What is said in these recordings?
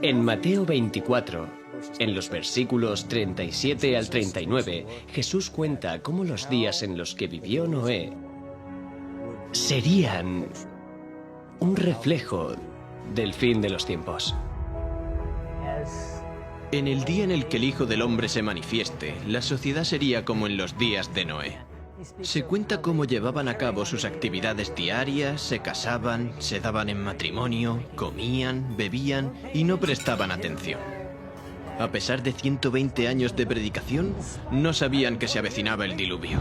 En Mateo 24, en los versículos 37 al 39, Jesús cuenta cómo los días en los que vivió Noé serían un reflejo del fin de los tiempos. En el día en el que el Hijo del Hombre se manifieste, la sociedad sería como en los días de Noé. Se cuenta cómo llevaban a cabo sus actividades diarias, se casaban, se daban en matrimonio, comían, bebían y no prestaban atención. A pesar de 120 años de predicación, no sabían que se avecinaba el diluvio.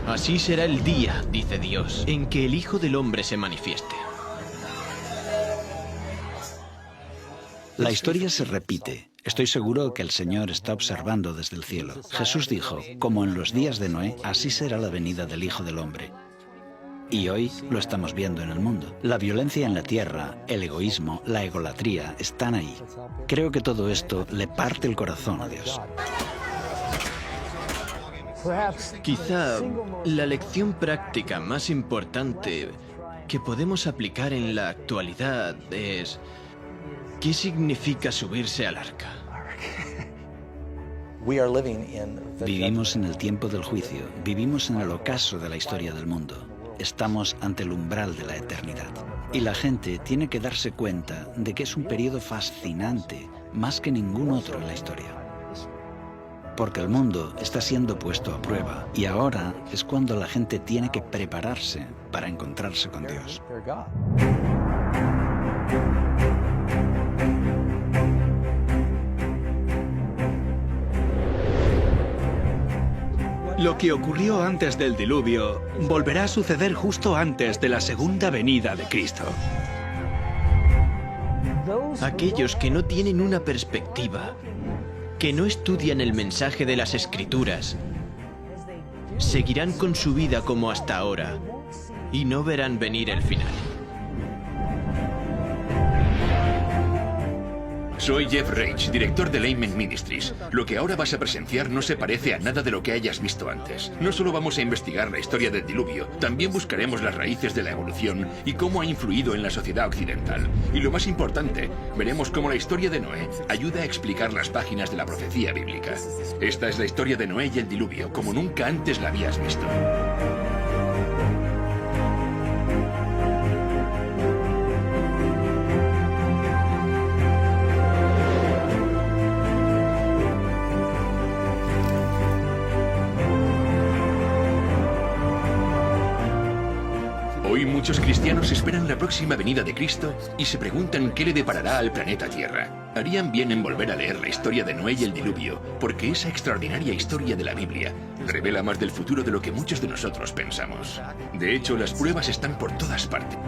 Así será el día, dice Dios, en que el Hijo del Hombre se manifieste. La historia se repite. Estoy seguro que el Señor está observando desde el cielo. Jesús dijo, como en los días de Noé, así será la venida del Hijo del Hombre. Y hoy lo estamos viendo en el mundo. La violencia en la tierra, el egoísmo, la egolatría están ahí. Creo que todo esto le parte el corazón a Dios. Quizá la lección práctica más importante que podemos aplicar en la actualidad es: ¿qué significa subirse al arca? Vivimos en el tiempo del juicio, vivimos en el ocaso de la historia del mundo. Estamos ante el umbral de la eternidad. Y la gente tiene que darse cuenta de que es un periodo fascinante, más que ningún otro en la historia. Porque el mundo está siendo puesto a prueba y ahora es cuando la gente tiene que prepararse para encontrarse con Dios. Lo que ocurrió antes del diluvio volverá a suceder justo antes de la segunda venida de Cristo. Aquellos que no tienen una perspectiva, que no estudian el mensaje de las Escrituras, seguirán con su vida como hasta ahora y no verán venir el final. Soy Jeff Reich, director de Layman Ministries. Lo que ahora vas a presenciar no se parece a nada de lo que hayas visto antes. No solo vamos a investigar la historia del diluvio, también buscaremos las raíces de la evolución y cómo ha influido en la sociedad occidental. Y lo más importante, veremos cómo la historia de Noé ayuda a explicar las páginas de la profecía bíblica. Esta es la historia de Noé y el diluvio, como nunca antes la habías visto. Hoy muchos cristianos esperan la próxima venida de Cristo y se preguntan qué le deparará al planeta Tierra. Harían bien en volver a leer la historia de Noé y el diluvio, porque esa extraordinaria historia de la Biblia revela más del futuro de lo que muchos de nosotros pensamos. De hecho, las pruebas están por todas partes.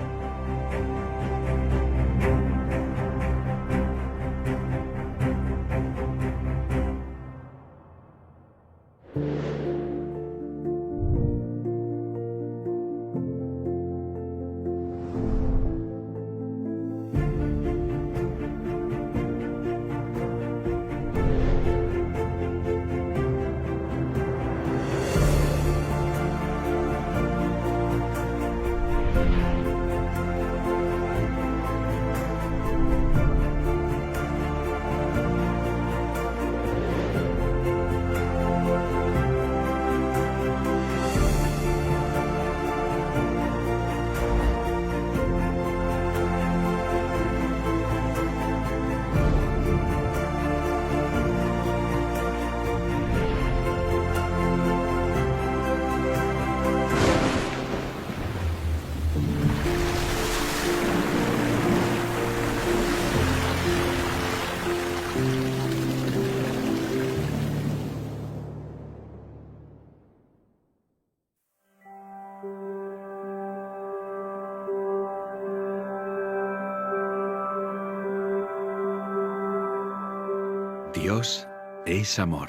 Dios es amor.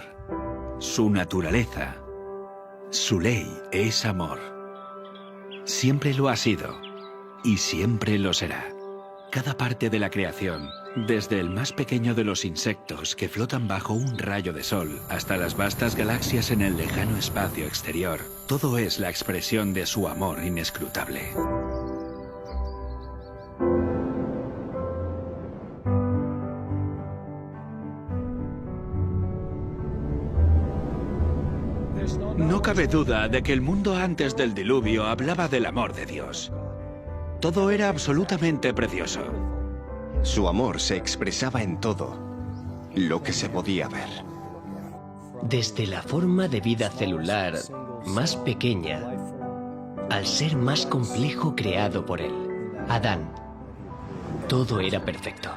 Su naturaleza, su ley es amor. Siempre lo ha sido y siempre lo será. Cada parte de la creación, desde el más pequeño de los insectos que flotan bajo un rayo de sol hasta las vastas galaxias en el lejano espacio exterior, todo es la expresión de su amor No cabe duda de que el mundo antes del diluvio hablaba del amor de Dios. Todo era absolutamente precioso. Su amor se expresaba en todo lo que se podía ver. Desde la forma de vida celular más pequeña al ser más complejo creado por él, Adán, todo era perfecto.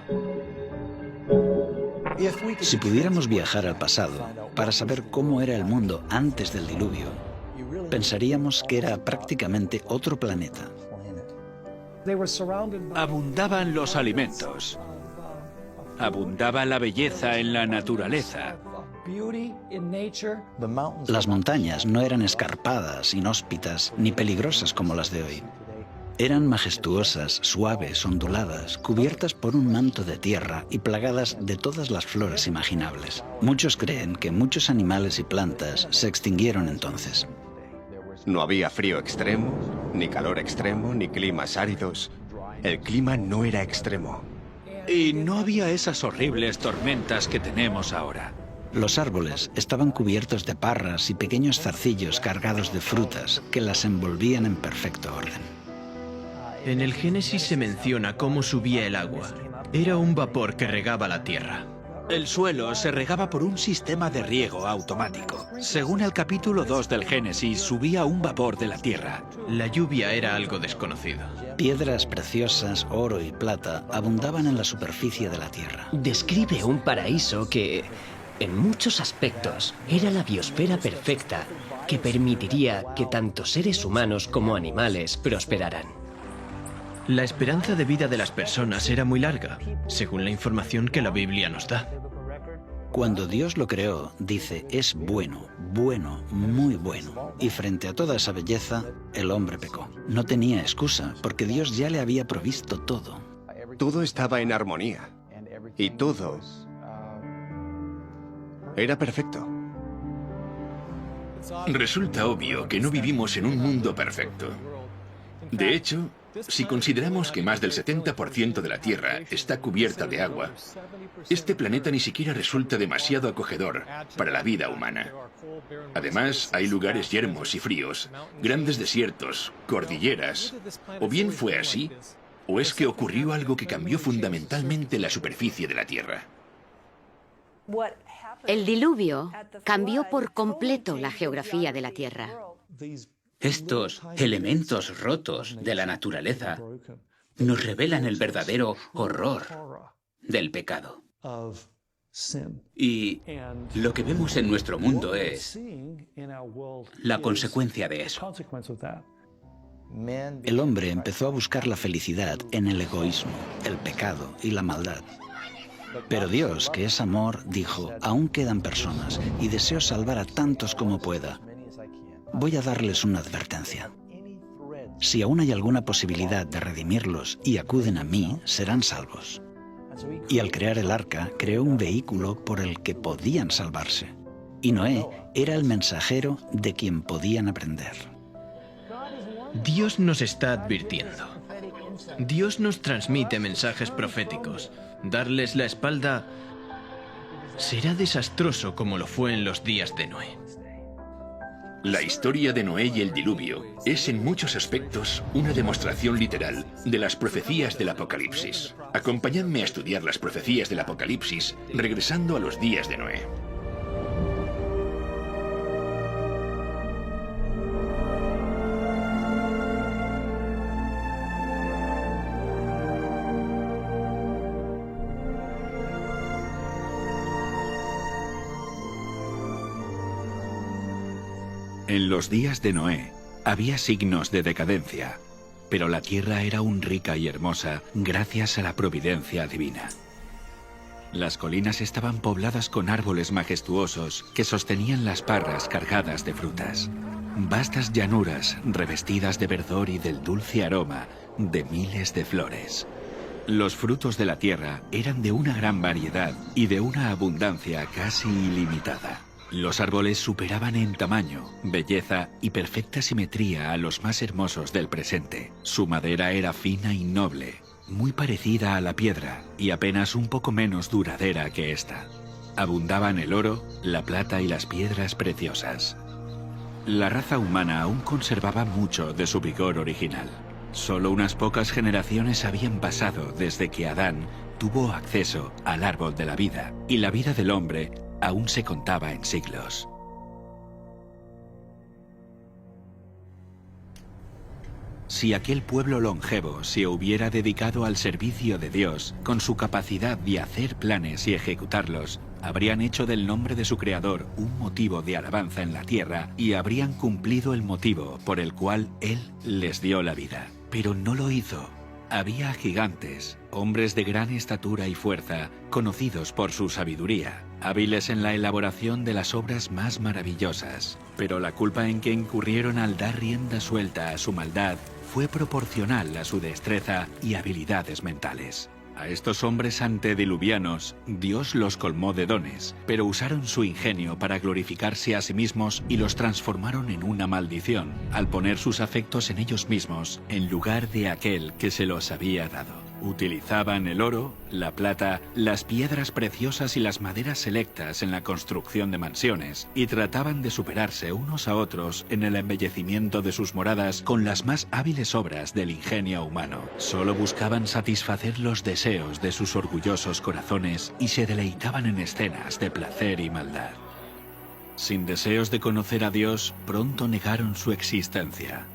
Si pudiéramos viajar al pasado para saber cómo era el mundo antes del diluvio, pensaríamos que era prácticamente otro planeta. Abundaban los alimentos. Abundaba la belleza en la naturaleza. Las montañas no eran escarpadas, inhóspitas ni peligrosas como las de hoy. Eran majestuosas, suaves, onduladas, cubiertas por un manto de tierra y plagadas de todas las flores imaginables. Muchos creen que muchos animales y plantas se extinguieron entonces. No había frío extremo, ni calor extremo, ni climas áridos. El clima no era extremo. Y no había esas horribles tormentas que tenemos ahora. Los árboles estaban cubiertos de parras y pequeños zarcillos cargados de frutas que las envolvían en perfecto orden. En el Génesis se menciona cómo subía el agua. Era un vapor que regaba la tierra. El suelo se regaba por un sistema de riego automático. Según el capítulo 2 del Génesis, subía un vapor de la tierra. La lluvia era algo desconocido. Piedras preciosas, oro y plata abundaban en la superficie de la tierra. Describe un paraíso que, en muchos aspectos, era la biosfera perfecta que permitiría que tanto seres humanos como animales prosperaran. La esperanza de vida de las personas era muy larga, según la información que la Biblia nos da. Cuando Dios lo creó, dice, es bueno, bueno, muy bueno. Y frente a toda esa belleza, el hombre pecó. No tenía excusa, porque Dios ya le había provisto todo. Todo estaba en armonía. Y todo era perfecto. Resulta obvio que no vivimos en un mundo perfecto. De hecho, si consideramos que más del 70% de la Tierra está cubierta de agua, este planeta ni siquiera resulta demasiado acogedor para la vida humana. Además, hay lugares yermos y fríos, grandes desiertos, cordilleras. O bien fue así, o es que ocurrió algo que cambió fundamentalmente la superficie de la Tierra. El diluvio cambió por completo la geografía de la Tierra. Estos elementos rotos de la naturaleza nos revelan el verdadero horror del pecado. Y lo que vemos en nuestro mundo es la consecuencia de eso. El hombre empezó a buscar la felicidad en el egoísmo, el pecado y la maldad. Pero Dios, que es amor, dijo, aún quedan personas y deseo salvar a tantos como pueda. Voy a darles una advertencia. Si aún hay alguna posibilidad de redimirlos y acuden a mí, serán salvos. Y al crear el arca, creó un vehículo por el que podían salvarse. Y Noé era el mensajero de quien podían aprender. Dios nos está advirtiendo. Dios nos transmite mensajes proféticos. Darles la espalda será desastroso como lo fue en los días de Noé. La historia de Noé y el diluvio es en muchos aspectos una demostración literal de las profecías del Apocalipsis. Acompañadme a estudiar las profecías del Apocalipsis regresando a los días de Noé. En los días de Noé había signos de decadencia, pero la tierra era aún rica y hermosa gracias a la providencia divina. Las colinas estaban pobladas con árboles majestuosos que sostenían las parras cargadas de frutas. Vastas llanuras revestidas de verdor y del dulce aroma de miles de flores. Los frutos de la tierra eran de una gran variedad y de una abundancia casi ilimitada. Los árboles superaban en tamaño, belleza y perfecta simetría a los más hermosos del presente. Su madera era fina y noble, muy parecida a la piedra y apenas un poco menos duradera que esta. Abundaban el oro, la plata y las piedras preciosas. La raza humana aún conservaba mucho de su vigor original. Solo unas pocas generaciones habían pasado desde que Adán tuvo acceso al árbol de la vida, y la vida del hombre aún se contaba en siglos. Si aquel pueblo longevo se hubiera dedicado al servicio de Dios, con su capacidad de hacer planes y ejecutarlos, habrían hecho del nombre de su creador un motivo de alabanza en la tierra y habrían cumplido el motivo por el cual Él les dio la vida. Pero no lo hizo. Había gigantes, hombres de gran estatura y fuerza, conocidos por su sabiduría, hábiles en la elaboración de las obras más maravillosas. Pero la culpa en que incurrieron al dar rienda suelta a su maldad fue proporcional a su destreza y habilidades mentales. A estos hombres antediluvianos, Dios los colmó de dones, pero usaron su ingenio para glorificarse a sí mismos y los transformaron en una maldición, al poner sus afectos en ellos mismos, en lugar de aquel que se los había dado. Utilizaban el oro, la plata, las piedras preciosas y las maderas selectas en la construcción de mansiones, y trataban de superarse unos a otros en el embellecimiento de sus moradas con las más hábiles obras del ingenio humano. Solo buscaban satisfacer los deseos de sus orgullosos corazones y se deleitaban en escenas de placer y maldad. Sin deseos de conocer a Dios, pronto negaron su existencia.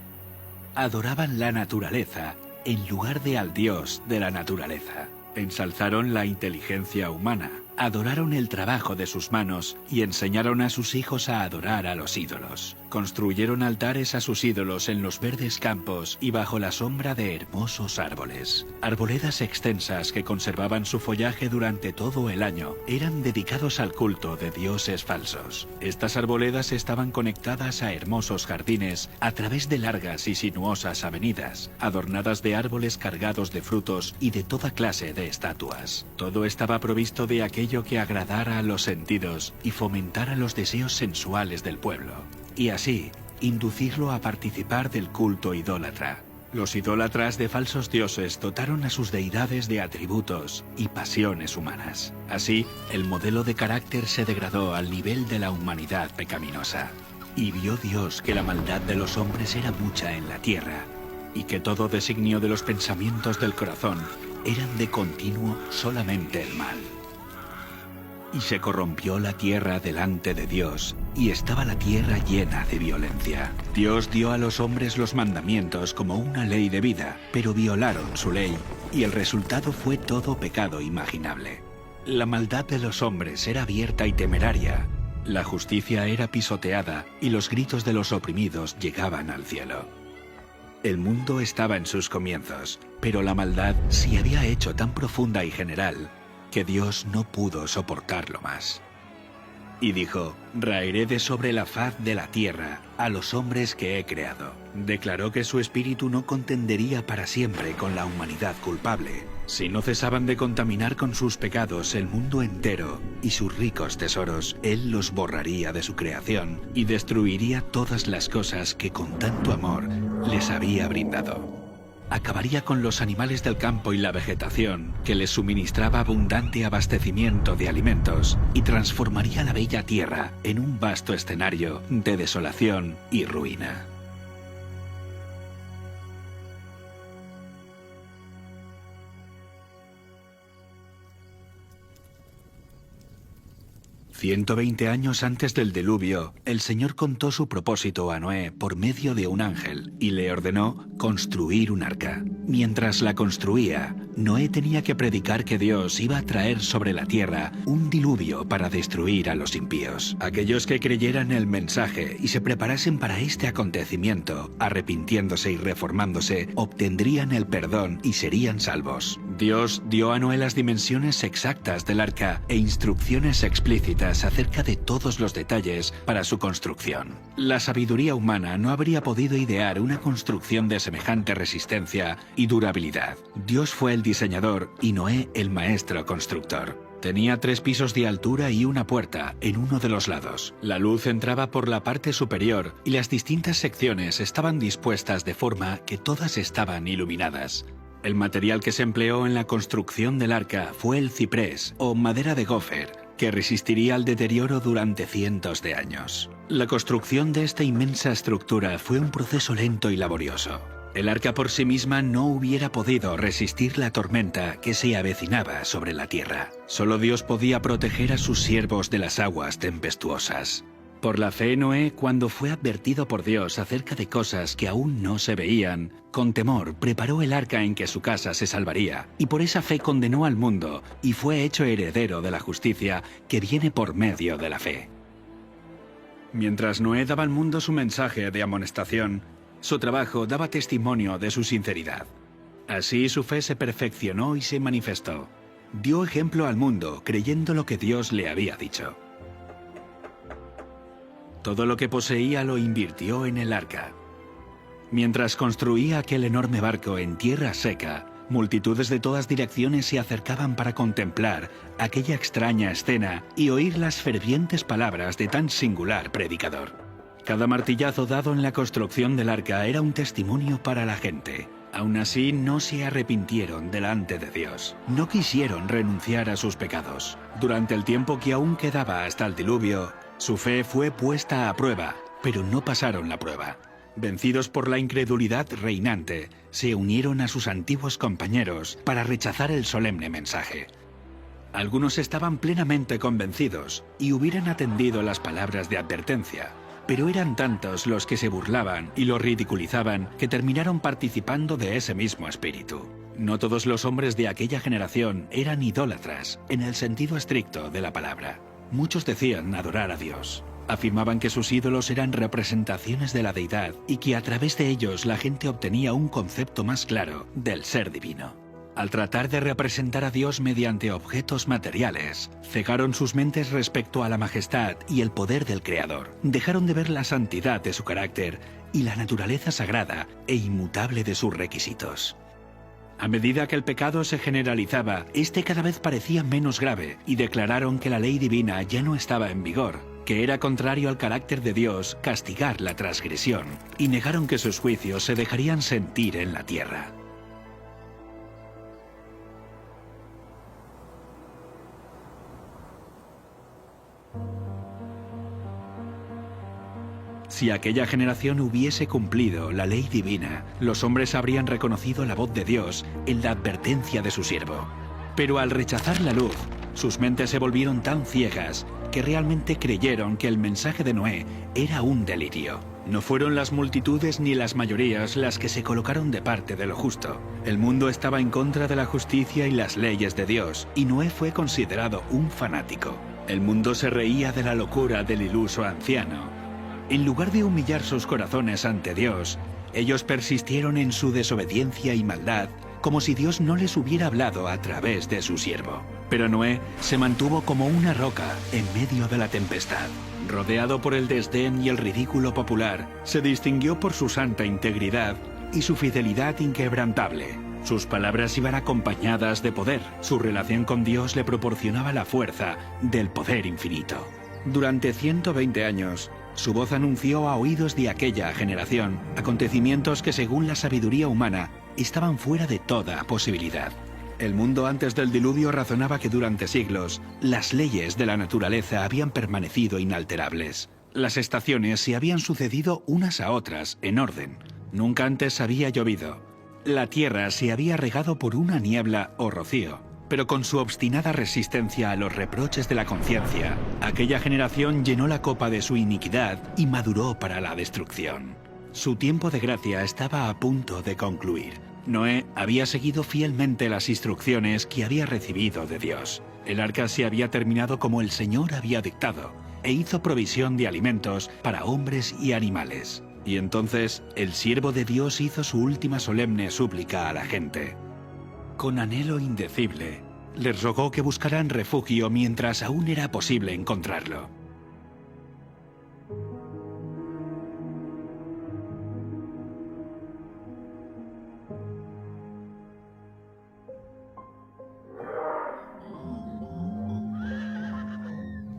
Adoraban la naturaleza en lugar de al Dios de la naturaleza. Ensalzaron la inteligencia humana, adoraron el trabajo de sus manos y enseñaron a sus hijos a adorar a los ídolos. Construyeron altares a sus ídolos en los verdes campos y bajo la sombra de hermosos árboles. Arboledas extensas que conservaban su follaje durante todo el año eran dedicados al culto de dioses falsos. Estas arboledas estaban conectadas a hermosos jardines a través de largas y sinuosas avenidas, adornadas de árboles cargados de frutos y de toda clase de estatuas. Todo estaba provisto de aquello que agradara a los sentidos y fomentara los deseos sensuales del pueblo, y así inducirlo a participar del culto idólatra. Los idólatras de falsos dioses dotaron a sus deidades de atributos y pasiones humanas. Así, el modelo de carácter se degradó al nivel de la humanidad pecaminosa. Y vio Dios que la maldad de los hombres era mucha en la tierra, y que todo designio de los pensamientos del corazón eran de continuo solamente el mal. Y se corrompió la tierra delante de Dios, y estaba la tierra llena de violencia. Dios dio a los hombres los mandamientos como una ley de vida, pero violaron su ley, y el resultado fue todo pecado imaginable. La maldad de los hombres era abierta y temeraria, la justicia era pisoteada, y los gritos de los oprimidos llegaban al cielo. El mundo estaba en sus comienzos, pero la maldad se había hecho tan profunda y general que Dios no pudo soportarlo más. Y dijo: raeré de sobre la faz de la tierra a los hombres que he creado. Declaró que su espíritu no contendería para siempre con la humanidad culpable. Si no cesaban de contaminar con sus pecados el mundo entero y sus ricos tesoros, Él los borraría de su creación y destruiría todas las cosas que con tanto amor les había brindado. Acabaría con los animales del campo y la vegetación, que les suministraba abundante abastecimiento de alimentos, y transformaría la bella tierra en un vasto escenario de desolación y ruina. «120 años antes del diluvio, el Señor contó su propósito a Noé por medio de un ángel y le ordenó construir un arca. Mientras la construía, Noé tenía que predicar que Dios iba a traer sobre la tierra un diluvio para destruir a los impíos. Aquellos que creyeran el mensaje y se preparasen para este acontecimiento, arrepintiéndose y reformándose, obtendrían el perdón y serían salvos. Dios dio a Noé las dimensiones exactas del arca e instrucciones explícitas acerca de todos los detalles para su construcción. La sabiduría humana no habría podido idear una construcción de semejante resistencia y durabilidad. Dios fue el diseñador y Noé el maestro constructor. Tenía 3 pisos de altura y una puerta en uno de los lados. La luz entraba por la parte superior y las distintas secciones estaban dispuestas de forma que todas estaban iluminadas. El material que se empleó en la construcción del arca fue el ciprés o madera de gofer, que resistiría al deterioro durante cientos de años. La construcción de esta inmensa estructura fue un proceso lento y laborioso. El arca por sí misma no hubiera podido resistir la tormenta que se avecinaba sobre la tierra. Solo Dios podía proteger a sus siervos de las aguas tempestuosas. Por la fe, Noé, cuando fue advertido por Dios acerca de cosas que aún no se veían, con temor preparó el arca en que su casa se salvaría, y por esa fe condenó al mundo y fue hecho heredero de la justicia que viene por medio de la fe. Mientras Noé daba al mundo su mensaje de amonestación, su trabajo daba testimonio de su sinceridad. Así su fe se perfeccionó y se manifestó. Dio ejemplo al mundo creyendo lo que Dios le había dicho. Todo lo que poseía lo invirtió en el arca. Mientras construía aquel enorme barco en tierra seca, multitudes de todas direcciones se acercaban para contemplar aquella extraña escena y oír las fervientes palabras de tan singular predicador. Cada martillazo dado en la construcción del arca era un testimonio para la gente. Aún así, no se arrepintieron delante de Dios. No quisieron renunciar a sus pecados. Durante el tiempo que aún quedaba hasta el diluvio, su fe fue puesta a prueba, pero no pasaron la prueba. Vencidos por la incredulidad reinante, se unieron a sus antiguos compañeros para rechazar el solemne mensaje. Algunos estaban plenamente convencidos y hubieran atendido las palabras de advertencia, pero eran tantos los que se burlaban y lo ridiculizaban que terminaron participando de ese mismo espíritu. No todos los hombres de aquella generación eran idólatras, en el sentido estricto de la palabra. Muchos decían adorar a Dios. Afirmaban que sus ídolos eran representaciones de la deidad y que a través de ellos la gente obtenía un concepto más claro del ser divino. Al tratar de representar a Dios mediante objetos materiales, cegaron sus mentes respecto a la majestad y el poder del Creador. Dejaron de ver la santidad de su carácter y la naturaleza sagrada e inmutable de sus requisitos. A medida que el pecado se generalizaba, este cada vez parecía menos grave y declararon que la ley divina ya no estaba en vigor, que era contrario al carácter de Dios castigar la transgresión, y negaron que sus juicios se dejarían sentir en la tierra. Si aquella generación hubiese cumplido la ley divina, los hombres habrían reconocido la voz de Dios en la advertencia de su siervo. Pero al rechazar la luz, sus mentes se volvieron tan ciegas que realmente creyeron que el mensaje de Noé era un delirio. No fueron las multitudes ni las mayorías las que se colocaron de parte de lo justo. El mundo estaba en contra de la justicia y las leyes de Dios, y Noé fue considerado un fanático. El mundo se reía de la locura del iluso anciano. En lugar de humillar sus corazones ante Dios, ellos persistieron en su desobediencia y maldad, como si Dios no les hubiera hablado a través de su siervo. Pero Noé se mantuvo como una roca en medio de la tempestad. Rodeado por el desdén y el ridículo popular, se distinguió por su santa integridad y su fidelidad inquebrantable. Sus palabras iban acompañadas de poder. Su relación con Dios le proporcionaba la fuerza del poder infinito. Durante 120 años, su voz anunció a oídos de aquella generación acontecimientos que, según la sabiduría humana, estaban fuera de toda posibilidad. El mundo antes del diluvio razonaba que durante siglos las leyes de la naturaleza habían permanecido inalterables. Las estaciones se habían sucedido unas a otras en orden. Nunca antes había llovido. La tierra se había regado por una niebla o rocío. Pero con su obstinada resistencia a los reproches de la conciencia, aquella generación llenó la copa de su iniquidad y maduró para la destrucción. Su tiempo de gracia estaba a punto de concluir. Noé había seguido fielmente las instrucciones que había recibido de Dios. El arca se había terminado como el Señor había dictado, e hizo provisión de alimentos para hombres y animales. Y entonces el siervo de Dios hizo su última solemne súplica a la gente. Con anhelo indecible, les rogó que buscaran refugio mientras aún era posible encontrarlo.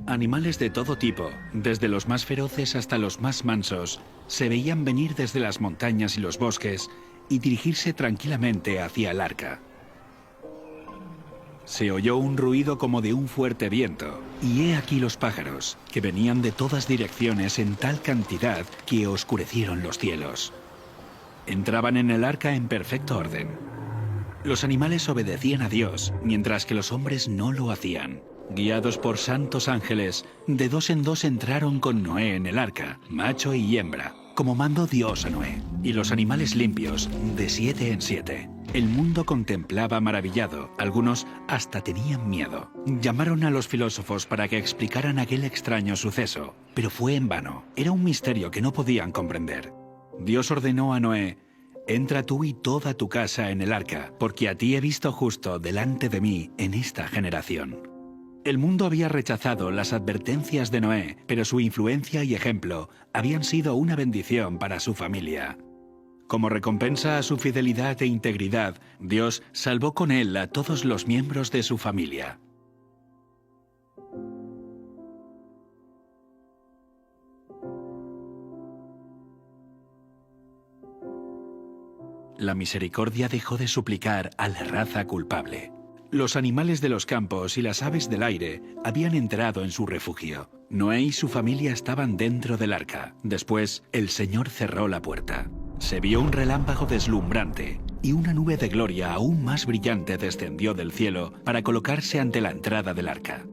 Animales de todo tipo, desde los más feroces hasta los más mansos, se veían venir desde las montañas y los bosques y dirigirse tranquilamente hacia el arca. Se oyó un ruido como de un fuerte viento, y he aquí los pájaros, que venían de todas direcciones en tal cantidad que oscurecieron los cielos. Entraban en el arca en perfecto orden. Los animales obedecían a Dios, mientras que los hombres no lo hacían. Guiados por santos ángeles, de dos en dos entraron con Noé en el arca, macho y hembra, como mandó Dios a Noé, y los animales limpios, de 7 en 7. El mundo contemplaba maravillado, algunos hasta tenían miedo. Llamaron a los filósofos para que explicaran aquel extraño suceso, pero fue en vano, era un misterio que no podían comprender. Dios ordenó a Noé: entra tú y toda tu casa en el arca, porque a ti he visto justo delante de mí en esta generación. El mundo había rechazado las advertencias de Noé, pero su influencia y ejemplo habían sido una bendición para su familia. Como recompensa a su fidelidad e integridad, Dios salvó con él a todos los miembros de su familia. La misericordia dejó de suplicar a la raza culpable. Los animales de los campos y las aves del aire habían entrado en su refugio. Noé y su familia estaban dentro del arca. Después, el Señor cerró la puerta. Se vio un relámpago deslumbrante y una nube de gloria aún más brillante descendió del cielo para colocarse ante la entrada del arca.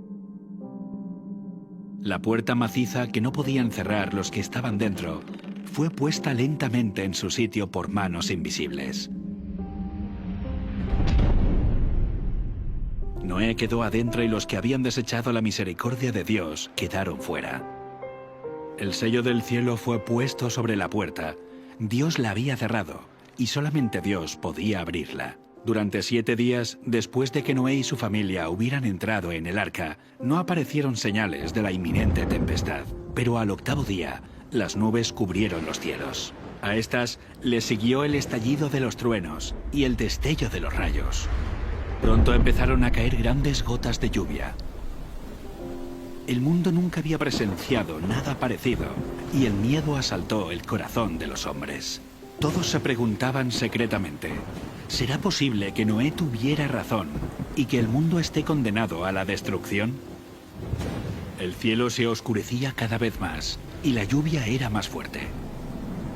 La puerta maciza que no podían cerrar los que estaban dentro fue puesta lentamente en su sitio por manos invisibles. Noé quedó adentro y los que habían desechado la misericordia de Dios quedaron fuera. El sello del cielo fue puesto sobre la puerta. Dios la había cerrado y solamente Dios podía abrirla. Durante 7 días, después de que Noé y su familia hubieran entrado en el arca, no aparecieron señales de la inminente tempestad. Pero al 8º día, las nubes cubrieron los cielos. A estas le siguió el estallido de los truenos y el destello de los rayos. Pronto empezaron a caer grandes gotas de lluvia. El mundo nunca había presenciado nada parecido y el miedo asaltó el corazón de los hombres. Todos se preguntaban secretamente: ¿será posible que Noé tuviera razón y que el mundo esté condenado a la destrucción? El cielo se oscurecía cada vez más y la lluvia era más fuerte.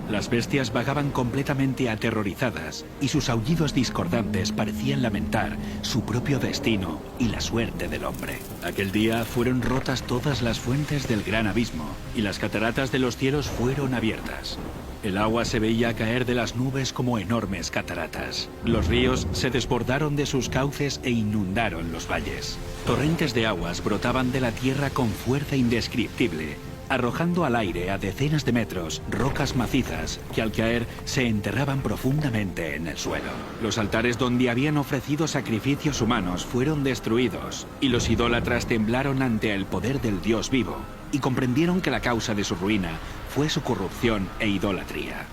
Las bestias vagaban completamente aterrorizadas y sus aullidos discordantes parecían lamentar su propio destino y la suerte del hombre. Aquel día fueron rotas todas las fuentes del gran abismo y las cataratas de los cielos fueron abiertas. El agua se veía caer de las nubes como enormes cataratas. Los ríos se desbordaron de sus cauces e inundaron los valles. Torrentes de aguas brotaban de la tierra con fuerza indescriptible, arrojando al aire a decenas de metros rocas macizas que al caer se enterraban profundamente en el suelo. Los altares donde habían ofrecido sacrificios humanos fueron destruidos y los idólatras temblaron ante el poder del Dios vivo y comprendieron que la causa de su ruina fue su corrupción e idolatría.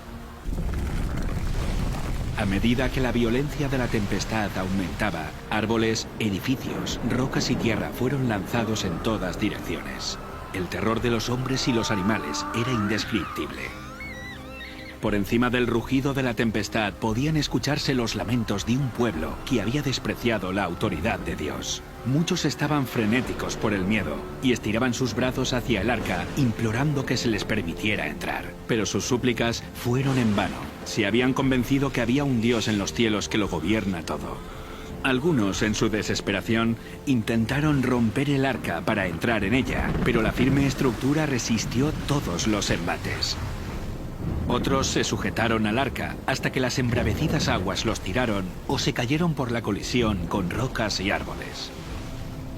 A medida que la violencia de la tempestad aumentaba, árboles, edificios, rocas y tierra fueron lanzados en todas direcciones. El terror de los hombres y los animales era indescriptible. Por encima del rugido de la tempestad podían escucharse los lamentos de un pueblo que había despreciado la autoridad de Dios. Muchos estaban frenéticos por el miedo y estiraban sus brazos hacia el arca, implorando que se les permitiera entrar. Pero sus súplicas fueron en vano. Se habían convencido que había un Dios en los cielos que lo gobierna todo. Algunos, en su desesperación, intentaron romper el arca para entrar en ella, pero la firme estructura resistió todos los embates. Otros se sujetaron al arca hasta que las embravecidas aguas los tiraron o se cayeron por la colisión con rocas y árboles.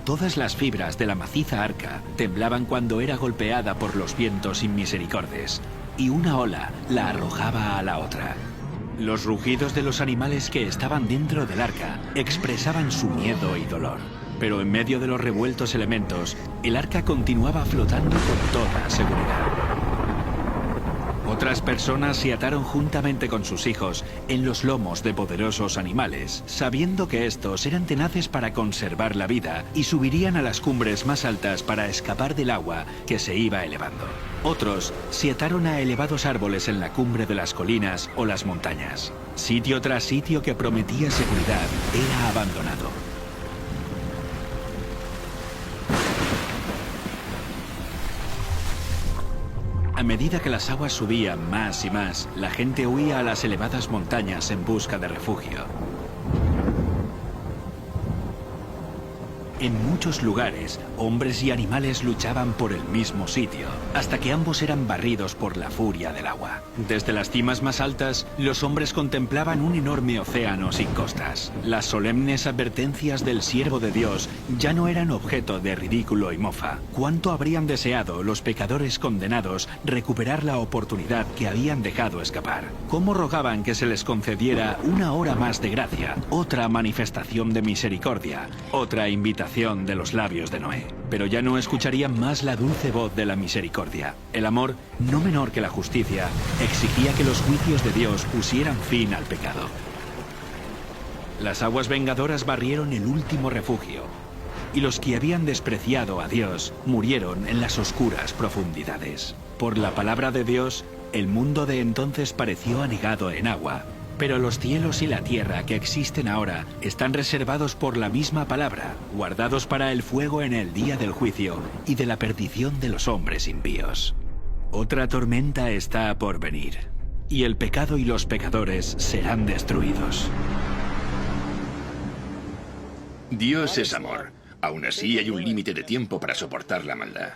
Todas las fibras de la maciza arca temblaban cuando era golpeada por los vientos inmisericordes, y una ola la arrojaba a la otra. Los rugidos de los animales que estaban dentro del arca expresaban su miedo y dolor. Pero en medio de los revueltos elementos, el arca continuaba flotando con toda seguridad. Otras personas se ataron juntamente con sus hijos en los lomos de poderosos animales, sabiendo que estos eran tenaces para conservar la vida y subirían a las cumbres más altas para escapar del agua que se iba elevando. Otros se ataron a elevados árboles en la cumbre de las colinas o las montañas. Sitio tras sitio que prometía seguridad era abandonado. A medida que las aguas subían más y más, la gente huía a las elevadas montañas en busca de refugio. En muchos lugares, hombres y animales luchaban por el mismo sitio, hasta que ambos eran barridos por la furia del agua. Desde las cimas más altas, los hombres contemplaban un enorme océano sin costas. Las solemnes advertencias del siervo de Dios ya no eran objeto de ridículo y mofa. ¿Cuánto habrían deseado los pecadores condenados recuperar la oportunidad que habían dejado escapar? ¿Cómo rogaban que se les concediera una hora más de gracia, otra manifestación de misericordia, otra invitación de los labios de Noé? Pero ya no escucharían más la dulce voz de la misericordia. El amor, no menor que la justicia, exigía que los juicios de Dios pusieran fin al pecado. Las aguas vengadoras barrieron el último refugio, y los que habían despreciado a Dios murieron en las oscuras profundidades. Por la palabra de Dios, el mundo de entonces pareció anegado en agua. Pero los cielos y la tierra que existen ahora están reservados por la misma palabra, guardados para el fuego en el día del juicio y de la perdición de los hombres impíos. Otra tormenta está por venir, y el pecado y los pecadores serán destruidos. Dios es amor. Aún así hay un límite de tiempo para soportar la maldad.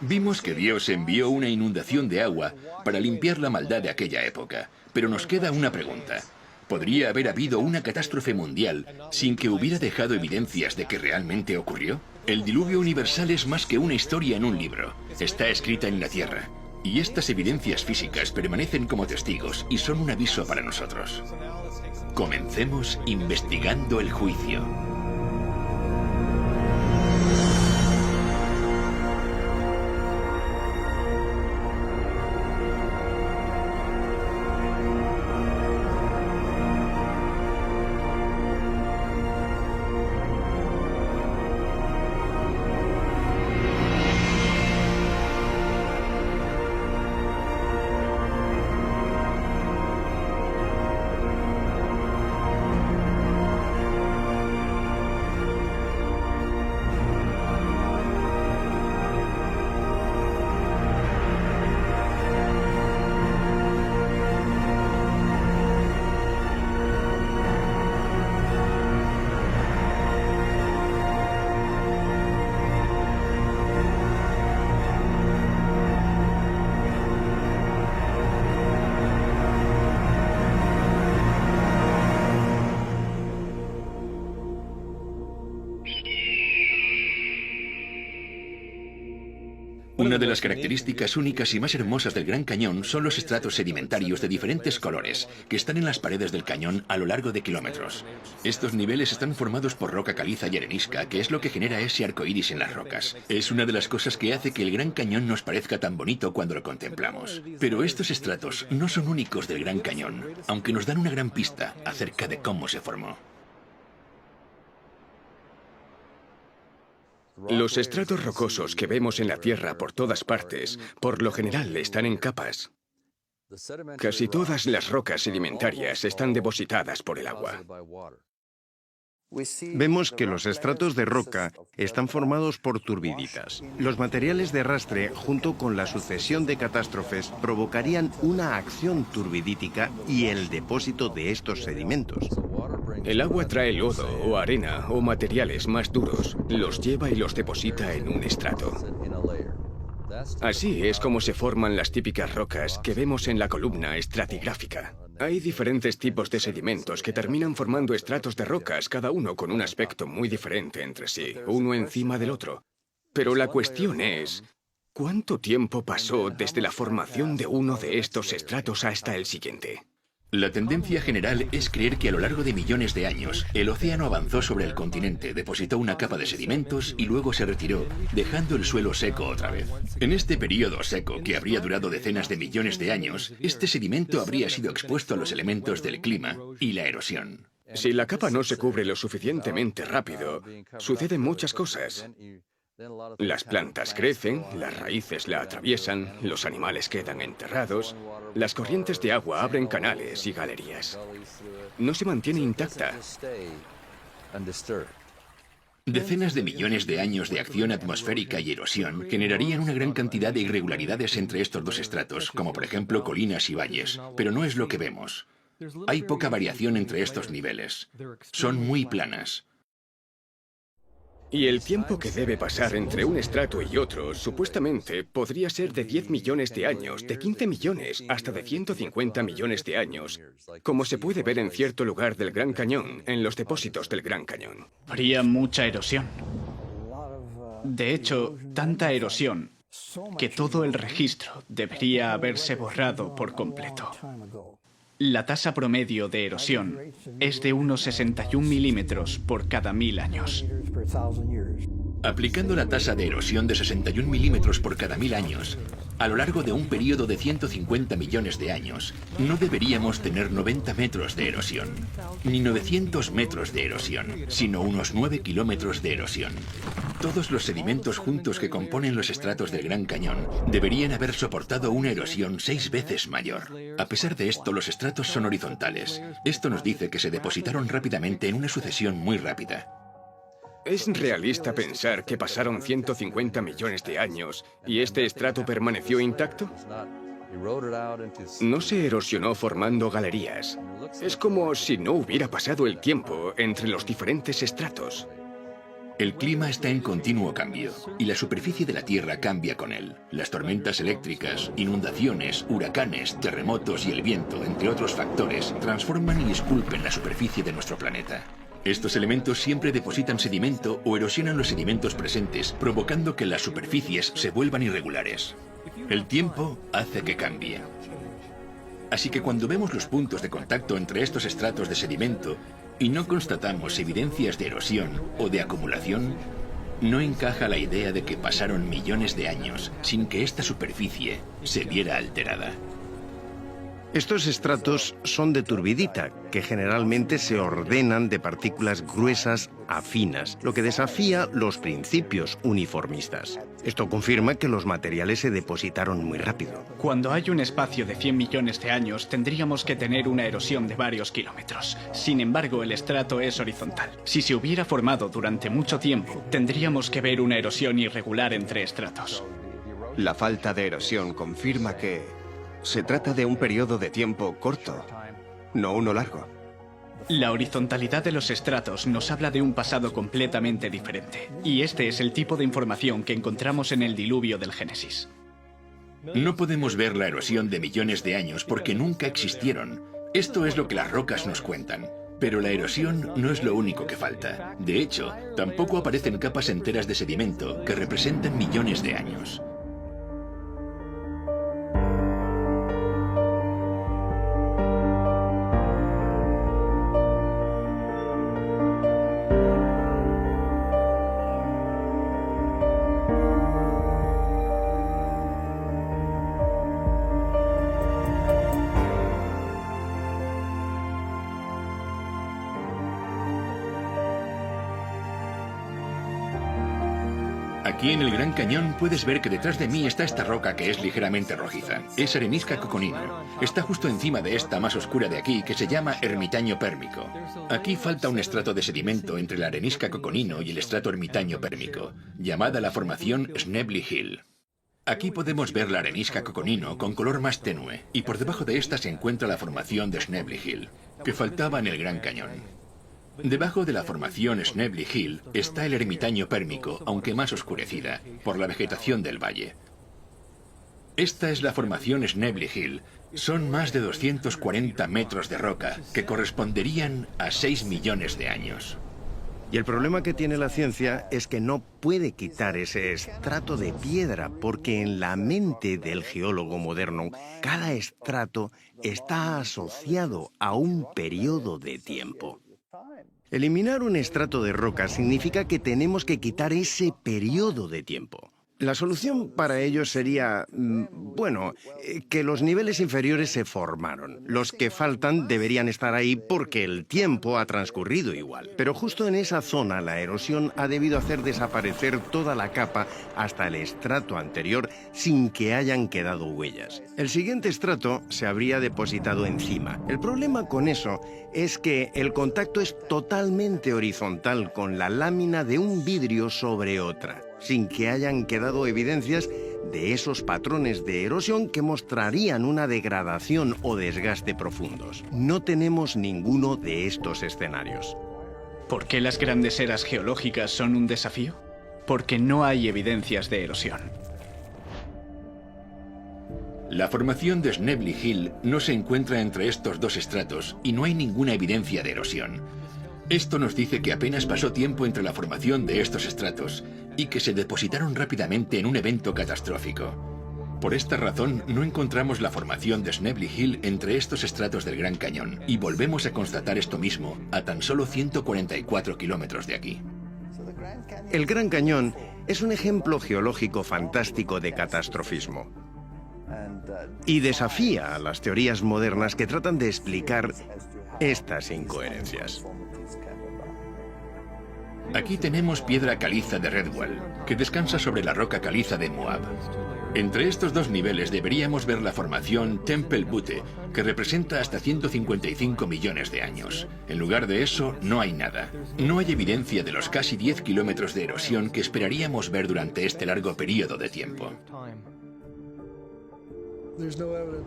Vimos que Dios envió una inundación de agua para limpiar la maldad de aquella época. Pero nos queda una pregunta. ¿Podría haber habido una catástrofe mundial sin que hubiera dejado evidencias de que realmente ocurrió? El diluvio universal es más que una historia en un libro. Está escrita en la tierra. Y estas evidencias físicas permanecen como testigos y son un aviso para nosotros. Comencemos investigando el juicio. Una de las características únicas y más hermosas del Gran Cañón son los estratos sedimentarios de diferentes colores que están en las paredes del cañón a lo largo de kilómetros. Estos niveles están formados por roca caliza y arenisca, que es lo que genera ese arco iris en las rocas. Es una de las cosas que hace que el Gran Cañón nos parezca tan bonito cuando lo contemplamos. Pero estos estratos no son únicos del Gran Cañón, aunque nos dan una gran pista acerca de cómo se formó. Los estratos rocosos que vemos en la Tierra por todas partes, por lo general están en capas. Casi todas las rocas sedimentarias están depositadas por el agua. Vemos que los estratos de roca están formados por turbiditas. Los materiales de arrastre, junto con la sucesión de catástrofes, provocarían una acción turbidítica y el depósito de estos sedimentos. El agua trae lodo o arena o materiales más duros, los lleva y los deposita en un estrato. Así es como se forman las típicas rocas que vemos en la columna estratigráfica. Hay diferentes tipos de sedimentos que terminan formando estratos de rocas, cada uno con un aspecto muy diferente entre sí, uno encima del otro. Pero la cuestión es, ¿cuánto tiempo pasó desde la formación de uno de estos estratos hasta el siguiente? La tendencia general es creer que a lo largo de millones de años, el océano avanzó sobre el continente, depositó una capa de sedimentos y luego se retiró, dejando el suelo seco otra vez. En este periodo seco, que habría durado decenas de millones de años, este sedimento habría sido expuesto a los elementos del clima y la erosión. Si la capa no se cubre lo suficientemente rápido, suceden muchas cosas. Las plantas crecen, las raíces la atraviesan, los animales quedan enterrados, las corrientes de agua abren canales y galerías. no se mantiene intacta. Decenas de millones de años de acción atmosférica y erosión generarían una gran cantidad de irregularidades entre estos dos estratos, como por ejemplo colinas y valles, pero no es lo que vemos. Hay poca variación entre estos niveles. Son muy planas. Y el tiempo que debe pasar entre un estrato y otro, supuestamente, podría ser de 10 millones de años, de 15 millones, hasta de 150 millones de años, como se puede ver en cierto lugar del Gran Cañón, en los depósitos del Gran Cañón. Habría mucha erosión. De hecho, tanta erosión que todo el registro debería haberse borrado por completo. La tasa promedio de erosión es de unos 61 milímetros por cada 1000 años. Aplicando la tasa de erosión de 61 milímetros por cada 1000 años, a lo largo de un periodo de 150 millones de años, no deberíamos tener 90 metros de erosión, ni 900 metros de erosión, sino unos 9 kilómetros de erosión. Todos los sedimentos juntos que componen los estratos del Gran Cañón deberían haber soportado una erosión 6 veces mayor. A pesar de esto, los estratos son horizontales. Esto nos dice que se depositaron rápidamente en una sucesión muy rápida. ¿Es realista pensar que pasaron 150 millones de años y este estrato permaneció intacto? No se erosionó formando galerías. Es como si no hubiera pasado el tiempo entre los diferentes estratos. El clima está en continuo cambio y la superficie de la Tierra cambia con él. Las tormentas eléctricas, inundaciones, huracanes, terremotos y el viento, entre otros factores, transforman y esculpen la superficie de nuestro planeta. Estos elementos siempre depositan sedimento o erosionan los sedimentos presentes, provocando que las superficies se vuelvan irregulares. El tiempo hace que cambie. Así que cuando vemos los puntos de contacto entre estos estratos de sedimento y no constatamos evidencias de erosión o de acumulación, no encaja la idea de que pasaron millones de años sin que esta superficie se viera alterada. Estos estratos son de turbidita, que generalmente se ordenan de partículas gruesas a finas, lo que desafía los principios uniformistas. Esto confirma que los materiales se depositaron muy rápido. Cuando hay un espacio de 100 millones de años, tendríamos que tener una erosión de varios kilómetros. Sin embargo, el estrato es horizontal. Si se hubiera formado durante mucho tiempo, tendríamos que ver una erosión irregular entre estratos. La falta de erosión confirma que se trata de un periodo de tiempo corto, no uno largo. La horizontalidad de los estratos nos habla de un pasado completamente diferente. Y este es el tipo de información que encontramos en el diluvio del Génesis. No podemos ver la erosión de millones de años porque nunca existieron. Esto es lo que las rocas nos cuentan. Pero la erosión no es lo único que falta. De hecho, tampoco aparecen capas enteras de sedimento que representan millones de años. Aquí en el Gran Cañón puedes ver que detrás de mí está esta roca que es ligeramente rojiza. Es arenisca coconino. Está justo encima de esta más oscura de aquí que se llama ermitaño pérmico. Aquí falta un estrato de sedimento entre la arenisca coconino y el estrato ermitaño pérmico, llamada la formación Schnebly Hill. Aquí podemos ver la arenisca coconino con color más tenue y por debajo de esta se encuentra la formación de Schnebly Hill, que faltaba en el Gran Cañón. Debajo de la formación Schnebly Hill está el ermitaño pérmico, aunque más oscurecida, por la vegetación del valle. Esta es la formación Schnebly Hill. Son más de 240 metros de roca, que corresponderían a 6 millones de años. Y el problema que tiene la ciencia es que no puede quitar ese estrato de piedra, porque en la mente del geólogo moderno, cada estrato está asociado a un periodo de tiempo. Eliminar un estrato de roca significa que tenemos que quitar ese periodo de tiempo. La solución para ello sería, que los niveles inferiores se formaron. Los que faltan deberían estar ahí porque el tiempo ha transcurrido igual. Pero justo en esa zona la erosión ha debido hacer desaparecer toda la capa hasta el estrato anterior sin que hayan quedado huellas. El siguiente estrato se habría depositado encima. El problema con eso es que el contacto es totalmente horizontal con la lámina de un vidrio sobre otra, sin que hayan quedado evidencias de esos patrones de erosión que mostrarían una degradación o desgaste profundos. No tenemos ninguno de estos escenarios. ¿Por qué las grandes eras geológicas son un desafío? Porque no hay evidencias de erosión. La formación de Snebly Hill no se encuentra entre estos dos estratos y no hay ninguna evidencia de erosión. Esto nos dice que apenas pasó tiempo entre la formación de estos estratos y que se depositaron rápidamente en un evento catastrófico. Por esta razón, no encontramos la formación de Snebly Hill entre estos estratos del Gran Cañón, y volvemos a constatar esto mismo a tan solo 144 kilómetros de aquí. El Gran Cañón es un ejemplo geológico fantástico de catastrofismo y desafía a las teorías modernas que tratan de explicar estas incoherencias. Aquí tenemos piedra caliza de Redwall, que descansa sobre la roca caliza de Moab. Entre estos dos niveles deberíamos ver la formación Temple Butte, que representa hasta 155 millones de años. En lugar de eso, no hay nada. No hay evidencia de los casi 10 kilómetros de erosión que esperaríamos ver durante este largo periodo de tiempo.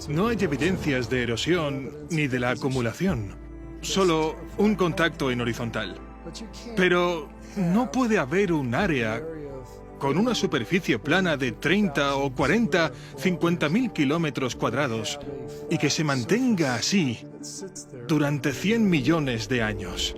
No hay evidencias de erosión ni de la acumulación, solo un contacto en horizontal. Pero no puede haber un área con una superficie plana de 30 o 40, 50.000 kilómetros cuadrados y que se mantenga así durante 100 millones de años.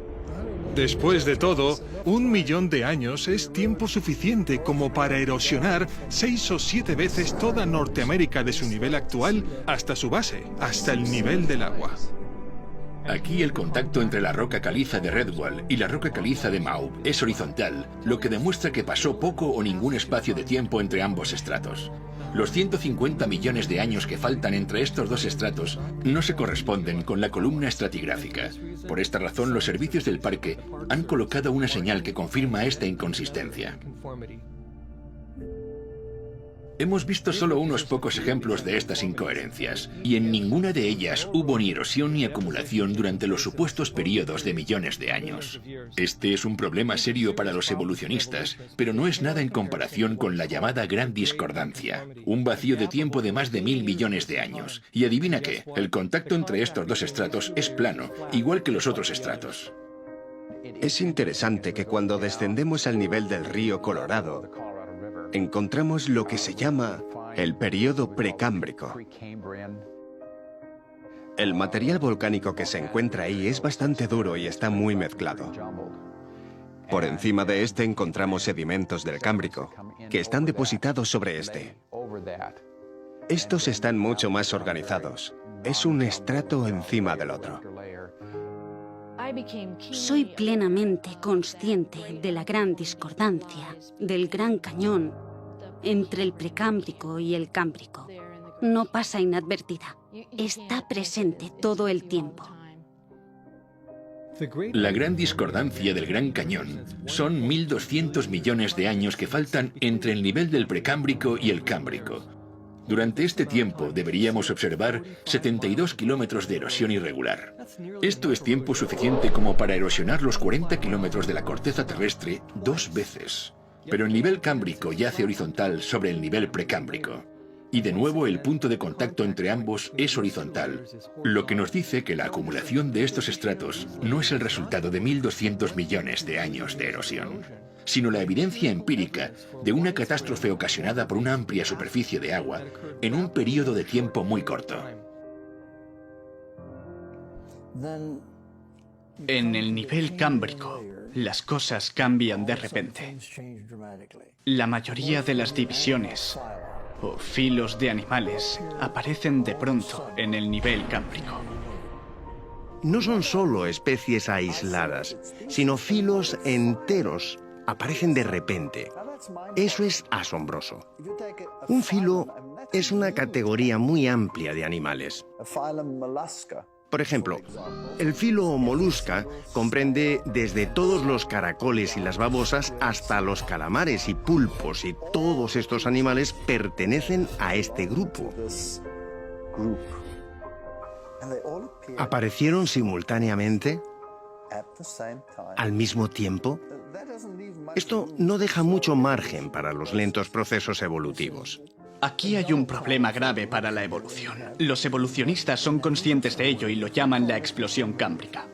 Después de todo, 1 millón de años es tiempo suficiente como para erosionar 6 o 7 veces toda Norteamérica de su nivel actual hasta su base, hasta el nivel del agua. Aquí el contacto entre la roca caliza de Redwall y la roca caliza de Moab es horizontal, lo que demuestra que pasó poco o ningún espacio de tiempo entre ambos estratos. Los 150 millones de años que faltan entre estos dos estratos no se corresponden con la columna estratigráfica. Por esta razón, los servicios del parque han colocado una señal que confirma esta inconsistencia. Hemos visto solo unos pocos ejemplos de estas incoherencias, y en ninguna de ellas hubo ni erosión ni acumulación durante los supuestos periodos de millones de años. Este es un problema serio para los evolucionistas, pero no es nada en comparación con la llamada Gran Discordancia, un vacío de tiempo de más de 1.000 millones de años. Y adivina qué, el contacto entre estos dos estratos es plano, igual que los otros estratos. Es interesante que cuando descendemos al nivel del río Colorado, encontramos lo que se llama el período precámbrico. El material volcánico que se encuentra ahí es bastante duro y está muy mezclado. Por encima de este encontramos sedimentos del Cámbrico, que están depositados sobre este. Estos están mucho más organizados. Es un estrato encima del otro. Soy plenamente consciente de la gran discordancia, del Gran Cañón, entre el Precámbrico y el Cámbrico. No pasa inadvertida. Está presente todo el tiempo. La gran discordancia del Gran Cañón son 1.200 millones de años que faltan entre el nivel del Precámbrico y el Cámbrico. Durante este tiempo deberíamos observar 72 kilómetros de erosión irregular. Esto es tiempo suficiente como para erosionar los 40 kilómetros de la corteza terrestre 2 veces. Pero el nivel cámbrico yace horizontal sobre el nivel precámbrico. Y de nuevo el punto de contacto entre ambos es horizontal, lo que nos dice que la acumulación de estos estratos no es el resultado de 1.200 millones de años de erosión, sino la evidencia empírica de una catástrofe ocasionada por una amplia superficie de agua en un periodo de tiempo muy corto. En el nivel cámbrico, las cosas cambian de repente. La mayoría de las divisiones o filos de animales aparecen de pronto en el nivel cámbrico. No son solo especies aisladas, sino filos enteros aparecen de repente. Eso es asombroso. Un filo es una categoría muy amplia de animales. Por ejemplo, el filo molusca comprende desde todos los caracoles y las babosas hasta los calamares y pulpos, y todos estos animales pertenecen a este grupo. ¿Aparecieron simultáneamente? ¿Al mismo tiempo? Esto no deja mucho margen para los lentos procesos evolutivos. Aquí hay un problema grave para la evolución. Los evolucionistas son conscientes de ello y lo llaman la explosión cámbrica.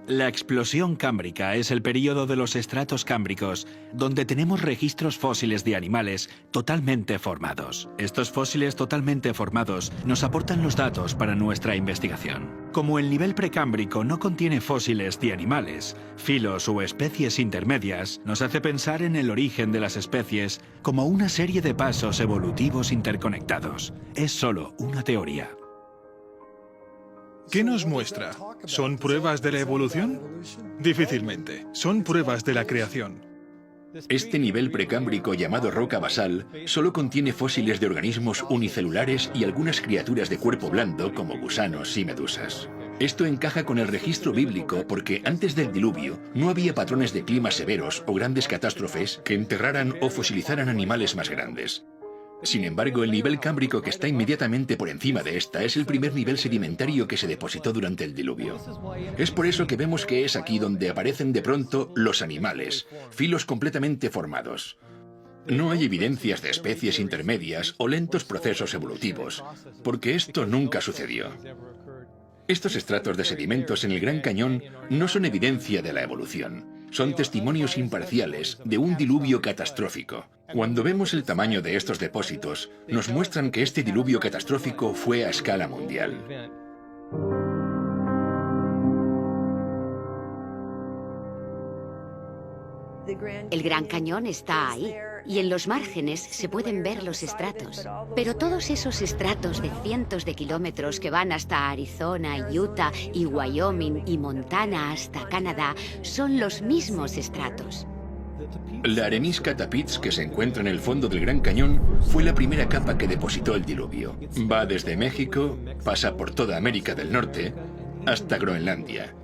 La explosión cámbrica es el período de los estratos cámbricos donde tenemos registros fósiles de animales totalmente formados. Estos fósiles totalmente formados nos aportan los datos para nuestra investigación. Como el nivel precámbrico no contiene fósiles de animales, filos o especies intermedias, nos hace pensar en el origen de las especies como una serie de pasos evolutivos interconectados. Es solo una teoría. ¿Qué nos muestra? ¿Son pruebas de la evolución? Difícilmente. Son pruebas de la creación. Este nivel precámbrico llamado roca basal solo contiene fósiles de organismos unicelulares y algunas criaturas de cuerpo blando como gusanos y medusas. Esto encaja con el registro bíblico porque antes del diluvio no había patrones de clima severos o grandes catástrofes que enterraran o fosilizaran animales más grandes. Sin embargo, el nivel cámbrico que está inmediatamente por encima de esta es el primer nivel sedimentario que se depositó durante el diluvio. Es por eso que vemos que es aquí donde aparecen de pronto los animales, filos completamente formados. No hay evidencias de especies intermedias o lentos procesos evolutivos, porque esto nunca sucedió. Estos estratos de sedimentos en el Gran Cañón no son evidencia de la evolución. Son testimonios imparciales de un diluvio catastrófico. Cuando vemos el tamaño de estos depósitos, nos muestran que este diluvio catastrófico fue a escala mundial. El Gran Cañón está ahí, y en los márgenes se pueden ver los estratos. Pero todos esos estratos de cientos de kilómetros que van hasta Arizona, Utah y Wyoming y Montana hasta Canadá son los mismos estratos. La arenisca Tapiz que se encuentra en el fondo del Gran Cañón fue la primera capa que depositó el diluvio. Va desde México, pasa por toda América del Norte, hasta Groenlandia.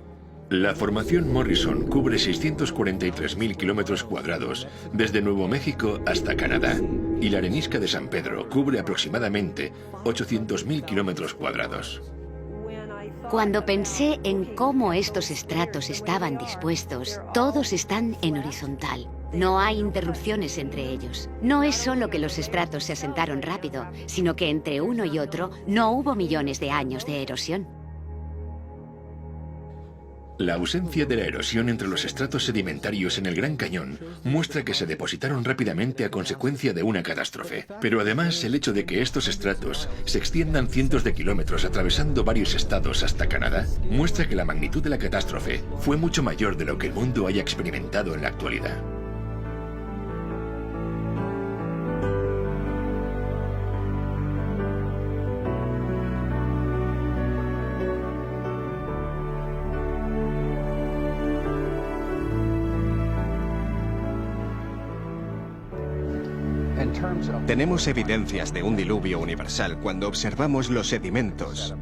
La formación Morrison cubre 643.000 kilómetros cuadrados, desde Nuevo México hasta Canadá, y la arenisca de San Pedro cubre aproximadamente 800.000 kilómetros cuadrados. Cuando pensé en cómo estos estratos estaban dispuestos, todos están en horizontal. No hay interrupciones entre ellos. No es solo que los estratos se asentaron rápido, sino que entre uno y otro no hubo millones de años de erosión. La ausencia de la erosión entre los estratos sedimentarios en el Gran Cañón muestra que se depositaron rápidamente a consecuencia de una catástrofe. Pero además, el hecho de que estos estratos se extiendan cientos de kilómetros atravesando varios estados hasta Canadá muestra que la magnitud de la catástrofe fue mucho mayor de lo que el mundo haya experimentado en la actualidad. Tenemos evidencias de un diluvio universal cuando observamos los sedimentos,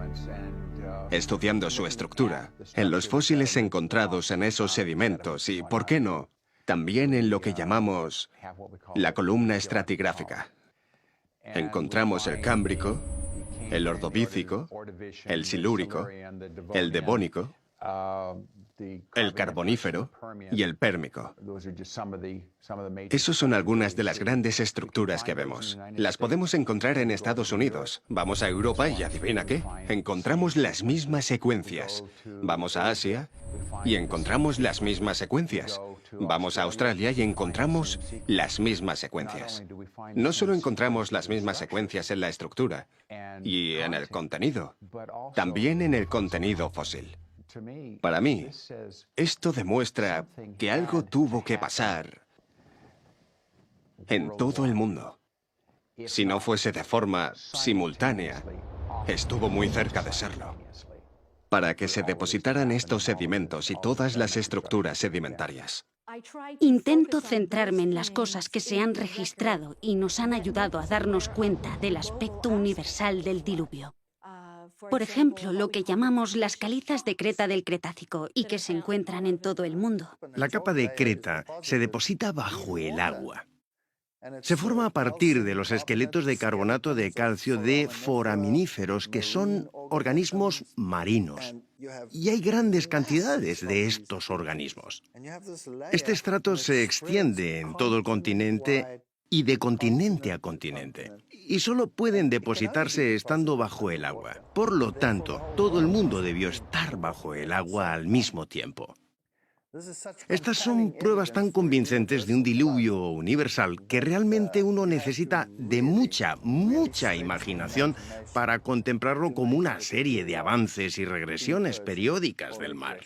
estudiando su estructura, en los fósiles encontrados en esos sedimentos y, ¿por qué no?, también en lo que llamamos la columna estratigráfica. Encontramos el cámbrico, el ordovícico, el silúrico, el devónico, el carbonífero y el pérmico. Esas son algunas de las grandes estructuras que vemos. Las podemos encontrar en Estados Unidos. Vamos a Europa y adivina qué, encontramos las mismas secuencias. Vamos a Asia y encontramos las mismas secuencias. Vamos a Australia y encontramos las mismas secuencias. No solo encontramos las mismas secuencias en la estructura y en el contenido, también en el contenido fósil. Para mí, esto demuestra que algo tuvo que pasar en todo el mundo. Si no fuese de forma simultánea, estuvo muy cerca de serlo. Para que se depositaran estos sedimentos y todas las estructuras sedimentarias. Intento centrarme en las cosas que se han registrado y nos han ayudado a darnos cuenta del aspecto universal del diluvio. Por ejemplo, lo que llamamos las calizas de Creta del Cretácico y que se encuentran en todo el mundo. La capa de Creta se deposita bajo el agua. Se forma a partir de los esqueletos de carbonato de calcio de foraminíferos, que son organismos marinos. Y hay grandes cantidades de estos organismos. Este estrato se extiende en todo el continente y de continente a continente. Y solo pueden depositarse estando bajo el agua. Por lo tanto, todo el mundo debió estar bajo el agua al mismo tiempo. Estas son pruebas tan convincentes de un diluvio universal que realmente uno necesita de mucha imaginación para contemplarlo como una serie de avances y regresiones periódicas del mar.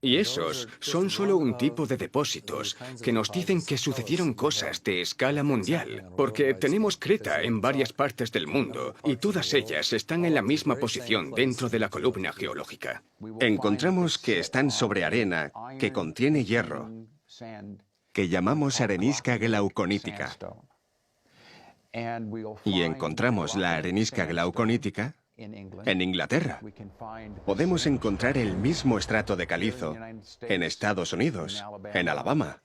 Y esos son solo un tipo de depósitos que nos dicen que sucedieron cosas de escala mundial, porque tenemos Creta en varias partes del mundo y todas ellas están en la misma posición dentro de la columna geológica. Encontramos que están sobre arena que contiene hierro, que llamamos arenisca glauconítica. Y encontramos la arenisca glauconítica en Inglaterra. Podemos encontrar el mismo estrato de calizo en Estados Unidos, en Alabama.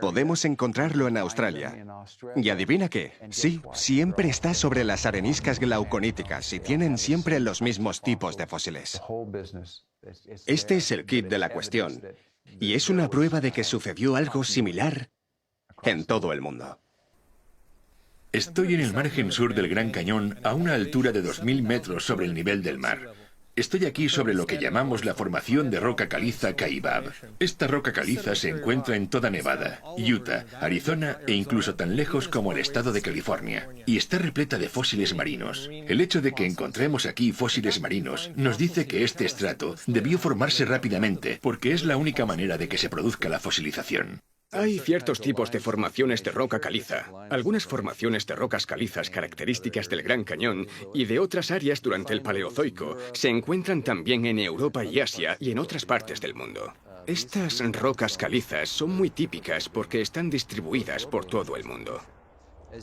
Podemos encontrarlo en Australia. Y adivina qué, sí, siempre está sobre las areniscas glauconíticas y tienen siempre los mismos tipos de fósiles. Este es el kit de la cuestión, y es una prueba de que sucedió algo similar en todo el mundo. Estoy en el margen sur del Gran Cañón a una altura de 2.000 metros sobre el nivel del mar. Estoy aquí sobre lo que llamamos la formación de roca caliza Kaibab. Esta roca caliza se encuentra en toda Nevada, Utah, Arizona e incluso tan lejos como el estado de California, y está repleta de fósiles marinos. El hecho de que encontremos aquí fósiles marinos nos dice que este estrato debió formarse rápidamente, porque es la única manera de que se produzca la fosilización. Hay ciertos tipos de formaciones de roca caliza. Algunas formaciones de rocas calizas características del Gran Cañón y de otras áreas durante el Paleozoico se encuentran también en Europa y Asia y en otras partes del mundo. Estas rocas calizas son muy típicas porque están distribuidas por todo el mundo.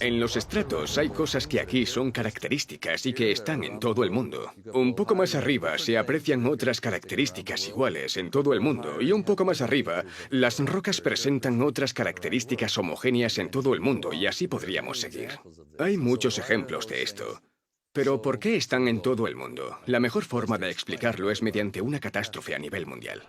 En los estratos hay cosas que aquí son características y que están en todo el mundo. Un poco más arriba se aprecian otras características iguales en todo el mundo y un poco más arriba las rocas presentan otras características homogéneas en todo el mundo y así podríamos seguir. Hay muchos ejemplos de esto. Pero ¿por qué están en todo el mundo? La mejor forma de explicarlo es mediante una catástrofe a nivel mundial.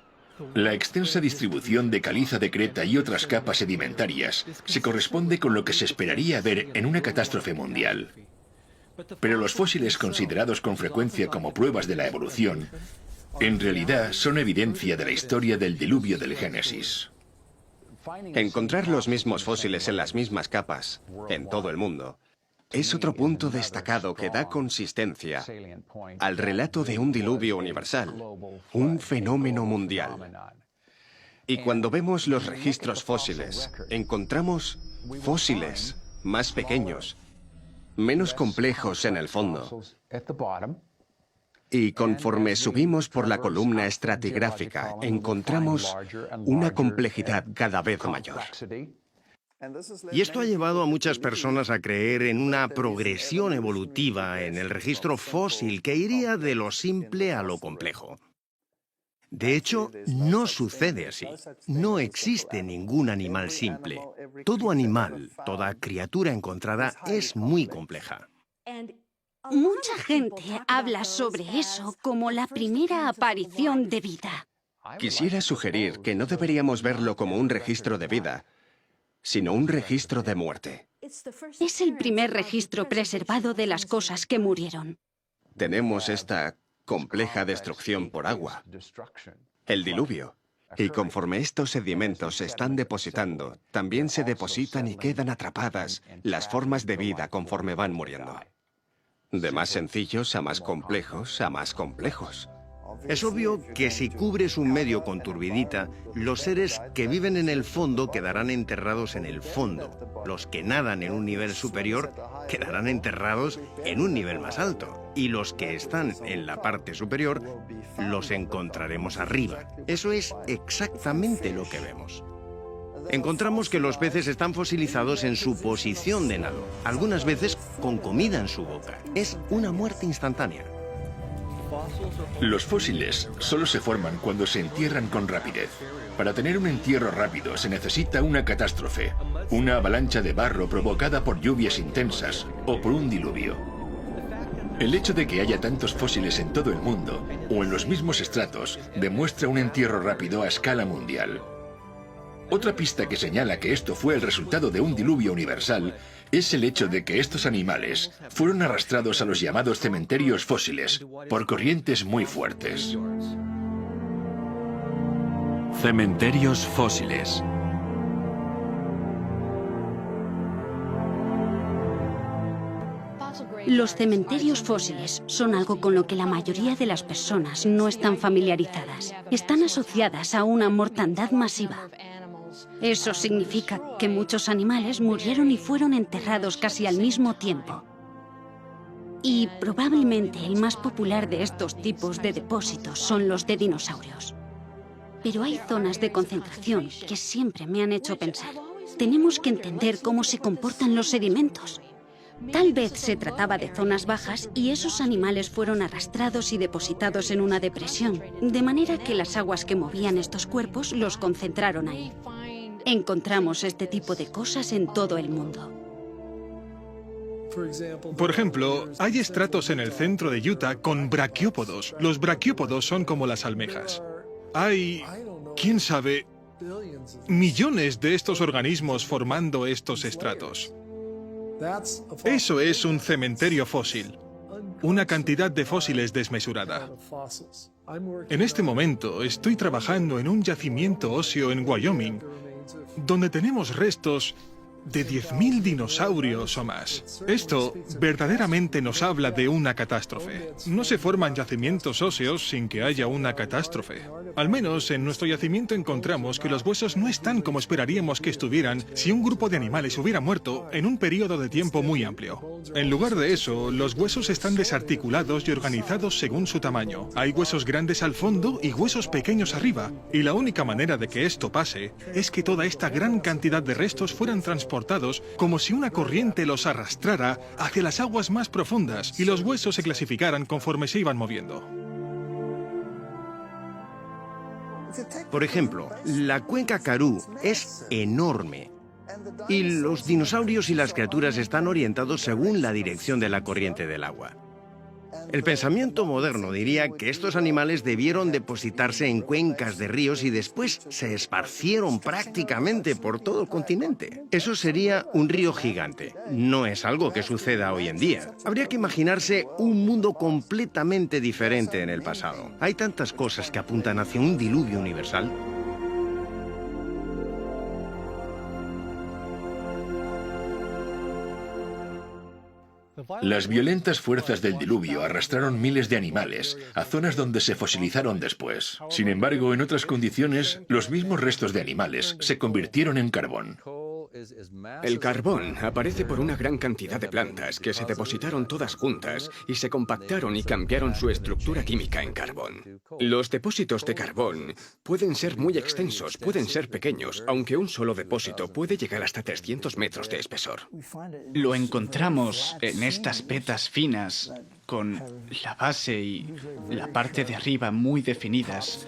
La extensa distribución de caliza de Creta y otras capas sedimentarias se corresponde con lo que se esperaría ver en una catástrofe mundial. Pero los fósiles considerados con frecuencia como pruebas de la evolución, en realidad son evidencia de la historia del diluvio del Génesis. Encontrar los mismos fósiles en las mismas capas, en todo el mundo, es otro punto destacado que da consistencia al relato de un diluvio universal, un fenómeno mundial. Y cuando vemos los registros fósiles, encontramos fósiles más pequeños, menos complejos en el fondo. Y conforme subimos por la columna estratigráfica, encontramos una complejidad cada vez mayor. Y esto ha llevado a muchas personas a creer en una progresión evolutiva en el registro fósil que iría de lo simple a lo complejo. De hecho, no sucede así. No existe ningún animal simple. Todo animal, toda criatura encontrada es muy compleja. Mucha gente habla sobre eso como la primera aparición de vida. Quisiera sugerir que no deberíamos verlo como un registro de vida, sino un registro de muerte. Es el primer registro preservado de las cosas que murieron. Tenemos esta compleja destrucción por agua, el diluvio. Y conforme estos sedimentos se están depositando, también se depositan y quedan atrapadas las formas de vida conforme van muriendo. De más sencillos a más complejos a más complejos. Es obvio que si cubres un medio con turbidita, los seres que viven en el fondo quedarán enterrados en el fondo. Los que nadan en un nivel superior quedarán enterrados en un nivel más alto. y los que están en la parte superior los encontraremos arriba. Eso es exactamente lo que vemos. Encontramos que los peces están fosilizados en su posición de nado, algunas veces con comida en su boca. Es una muerte instantánea. Los fósiles solo se forman cuando se entierran con rapidez. Para tener un entierro rápido se necesita una catástrofe, una avalancha de barro provocada por lluvias intensas o por un diluvio. El hecho de que haya tantos fósiles en todo el mundo o en los mismos estratos demuestra un entierro rápido a escala mundial. Otra pista que señala que esto fue el resultado de un diluvio universal es el hecho de que estos animales fueron arrastrados a los llamados cementerios fósiles por corrientes muy fuertes. Cementerios fósiles. Los cementerios fósiles son algo con lo que la mayoría de las personas no están familiarizadas. Están asociadas a una mortandad masiva. Eso significa que muchos animales murieron y fueron enterrados casi al mismo tiempo. Y probablemente el más popular de estos tipos de depósitos son los de dinosaurios. Pero hay zonas de concentración que siempre me han hecho pensar. Tenemos que entender cómo se comportan los sedimentos. Tal vez se trataba de zonas bajas y esos animales fueron arrastrados y depositados en una depresión, de manera que las aguas que movían estos cuerpos los concentraron ahí. Encontramos este tipo de cosas en todo el mundo. Por ejemplo, hay estratos en el centro de Utah con braquiópodos. Los braquiópodos son como las almejas. Hay, quién sabe, millones de estos organismos formando estos estratos. Eso es un cementerio fósil, una cantidad de fósiles desmesurada. En este momento estoy trabajando en un yacimiento óseo en Wyoming, donde tenemos restos de 10.000 dinosaurios o más. Esto verdaderamente nos habla de una catástrofe. No se forman yacimientos óseos sin que haya una catástrofe. Al menos en nuestro yacimiento encontramos que los huesos no están como esperaríamos que estuvieran si un grupo de animales hubiera muerto en un periodo de tiempo muy amplio. En lugar de eso, los huesos están desarticulados y organizados según su tamaño. Hay huesos grandes al fondo y huesos pequeños arriba. Y la única manera de que esto pase es que toda esta gran cantidad de restos fueran transportados como si una corriente los arrastrara hacia las aguas más profundas y los huesos se clasificaran conforme se iban moviendo. Por ejemplo, la cuenca Karoo es enorme y los dinosaurios y las criaturas están orientados según la dirección de la corriente del agua. El pensamiento moderno diría que estos animales debieron depositarse en cuencas de ríos y después se esparcieron prácticamente por todo el continente. Eso sería un río gigante. No es algo que suceda hoy en día. Habría que imaginarse un mundo completamente diferente en el pasado. Hay tantas cosas que apuntan hacia un diluvio universal. Las violentas fuerzas del diluvio arrastraron miles de animales a zonas donde se fosilizaron después. Sin embargo, en otras condiciones, los mismos restos de animales se convirtieron en carbón. El carbón aparece por una gran cantidad de plantas que se depositaron todas juntas y se compactaron y cambiaron su estructura química en carbón. Los depósitos de carbón pueden ser muy extensos, pueden ser pequeños, aunque un solo depósito puede llegar hasta 300 metros de espesor. Lo encontramos en estas vetas finas, con la base y la parte de arriba muy definidas,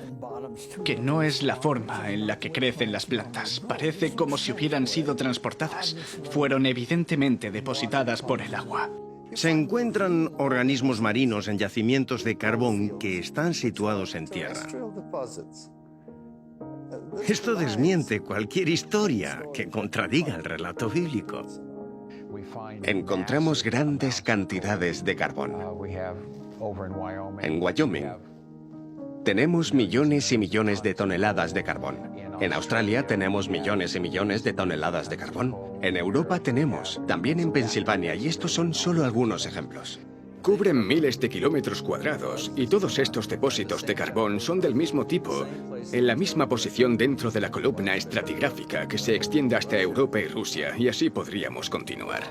que no es la forma en la que crecen las plantas. Parece como si hubieran sido transportadas. Fueron evidentemente depositadas por el agua. Se encuentran organismos marinos en yacimientos de carbón que están situados en tierra. Esto desmiente cualquier historia que contradiga el relato bíblico. Encontramos grandes cantidades de carbón. En Wyoming tenemos millones y millones de toneladas de carbón. En Australia tenemos millones y millones de toneladas de carbón. En Europa tenemos, también en Pensilvania, y estos son solo algunos ejemplos. Cubren miles de kilómetros cuadrados y todos estos depósitos de carbón son del mismo tipo, en la misma posición dentro de la columna estratigráfica que se extiende hasta Europa y Rusia, y así podríamos continuar.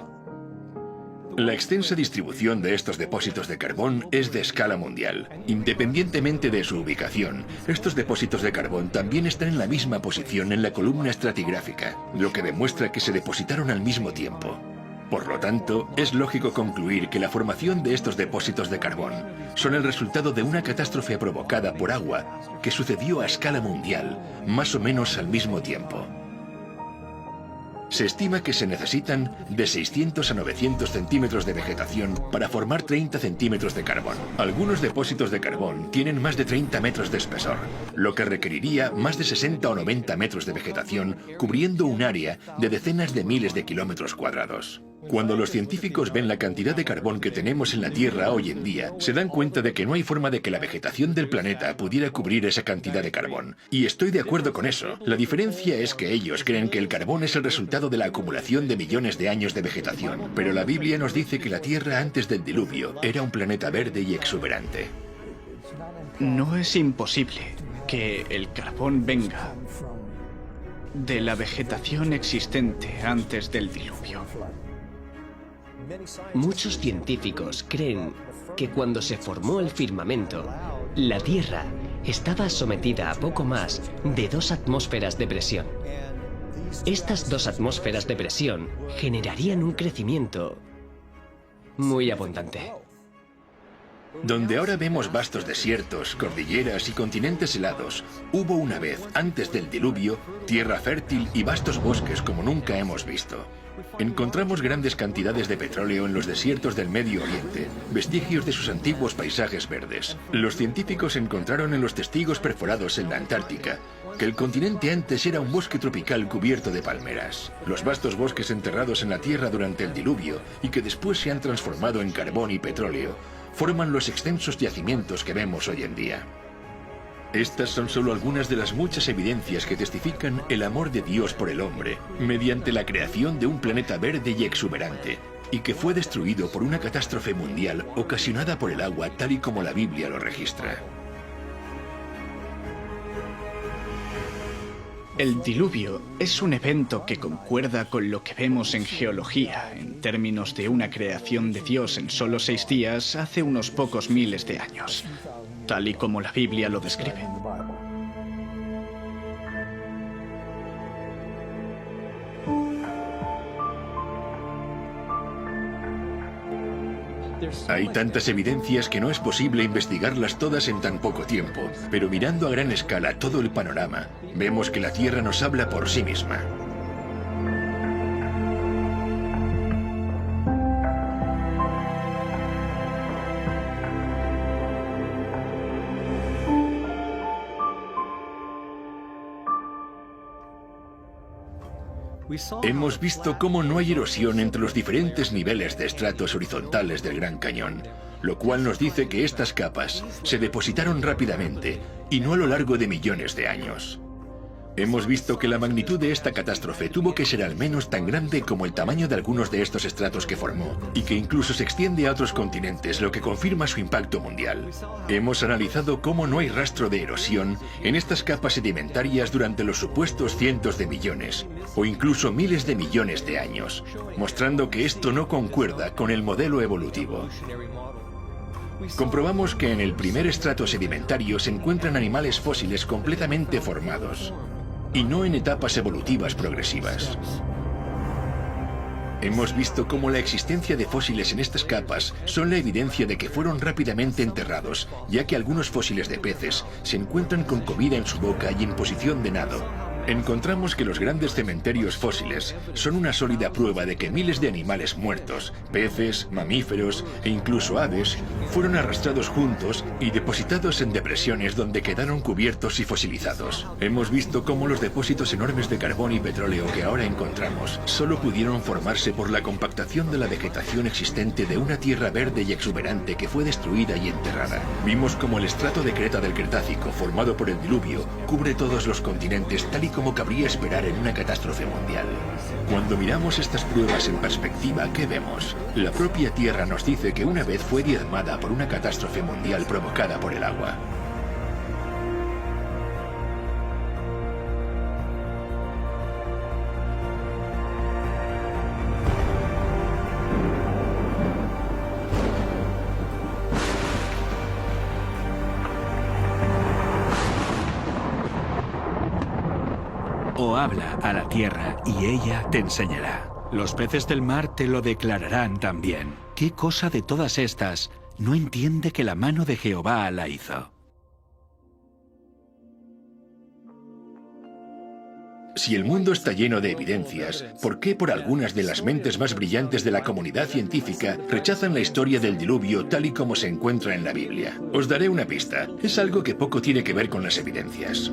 La extensa distribución de estos depósitos de carbón es de escala mundial. Independientemente de su ubicación, estos depósitos de carbón también están en la misma posición en la columna estratigráfica, lo que demuestra que se depositaron al mismo tiempo. Por lo tanto, es lógico concluir que la formación de estos depósitos de carbón son el resultado de una catástrofe provocada por agua que sucedió a escala mundial, más o menos al mismo tiempo. Se estima que se necesitan de 600 a 900 centímetros de vegetación para formar 30 centímetros de carbón. Algunos depósitos de carbón tienen más de 30 metros de espesor, lo que requeriría más de 60 o 90 metros de vegetación cubriendo un área de decenas de miles de kilómetros cuadrados. Cuando los científicos ven la cantidad de carbón que tenemos en la Tierra hoy en día, se dan cuenta de que no hay forma de que la vegetación del planeta pudiera cubrir esa cantidad de carbón. Y estoy de acuerdo con eso. La diferencia es que ellos creen que el carbón es el resultado de la acumulación de millones de años de vegetación. Pero la Biblia nos dice que la Tierra antes del diluvio era un planeta verde y exuberante. No es imposible que el carbón venga de la vegetación existente antes del diluvio. Muchos científicos creen que cuando se formó el firmamento, la Tierra estaba sometida a poco más de 2 atmósferas de presión. Estas 2 atmósferas de presión generarían un crecimiento muy abundante. Donde ahora vemos vastos desiertos, cordilleras y continentes helados, hubo una vez, antes del diluvio, tierra fértil y vastos bosques como nunca hemos visto. Encontramos grandes cantidades de petróleo en los desiertos del Medio Oriente, vestigios de sus antiguos paisajes verdes. Los científicos encontraron en los testigos perforados en la Antártica que el continente antes era un bosque tropical cubierto de palmeras. Los vastos bosques enterrados en la Tierra durante el diluvio y que después se han transformado en carbón y petróleo, forman los extensos yacimientos que vemos hoy en día. Estas son solo algunas de las muchas evidencias que testifican el amor de Dios por el hombre, mediante la creación de un planeta verde y exuberante, y que fue destruido por una catástrofe mundial ocasionada por el agua tal y como la Biblia lo registra. El diluvio es un evento que concuerda con lo que vemos en geología, en términos de una creación de Dios en solo 6 días hace unos pocos miles de años, tal y como la Biblia lo describe. Hay tantas evidencias que no es posible investigarlas todas en tan poco tiempo, pero mirando a gran escala todo el panorama, vemos que la Tierra nos habla por sí misma. Hemos visto cómo no hay erosión entre los diferentes niveles de estratos horizontales del Gran Cañón, lo cual nos dice que estas capas se depositaron rápidamente y no a lo largo de millones de años. Hemos visto que la magnitud de esta catástrofe tuvo que ser al menos tan grande como el tamaño de algunos de estos estratos que formó, y que incluso se extiende a otros continentes, lo que confirma su impacto mundial. Hemos analizado cómo no hay rastro de erosión en estas capas sedimentarias durante los supuestos cientos de millones, o incluso miles de millones de años, mostrando que esto no concuerda con el modelo evolutivo. Comprobamos que en el primer estrato sedimentario se encuentran animales fósiles completamente formados, y no en etapas evolutivas progresivas. Hemos visto cómo la existencia de fósiles en estas capas son la evidencia de que fueron rápidamente enterrados, ya que algunos fósiles de peces se encuentran con comida en su boca y en posición de nado. Encontramos que los grandes cementerios fósiles son una sólida prueba de que miles de animales muertos, peces, mamíferos e incluso aves, fueron arrastrados juntos y depositados en depresiones donde quedaron cubiertos y fosilizados. Hemos visto cómo los depósitos enormes de carbón y petróleo que ahora encontramos solo pudieron formarse por la compactación de la vegetación existente de una tierra verde y exuberante que fue destruida y enterrada. Vimos cómo el estrato de creta del Cretácico, formado por el diluvio, cubre todos los continentes tal y como cabría esperar en una catástrofe mundial. Cuando miramos estas pruebas en perspectiva, ¿qué vemos? La propia Tierra nos dice que una vez fue diezmada por una catástrofe mundial provocada por el agua. fuego habla a la tierra y ella te enseñará. Los peces del mar te lo declararán también. ¿Qué cosa de todas estas no entiende que la mano de Jehová la hizo? Si el mundo está lleno de evidencias, ¿por qué por algunas de las mentes más brillantes de la comunidad científica rechazan la historia del diluvio tal y como se encuentra en la Biblia? Os daré una pista. Es algo que poco tiene que ver con las evidencias.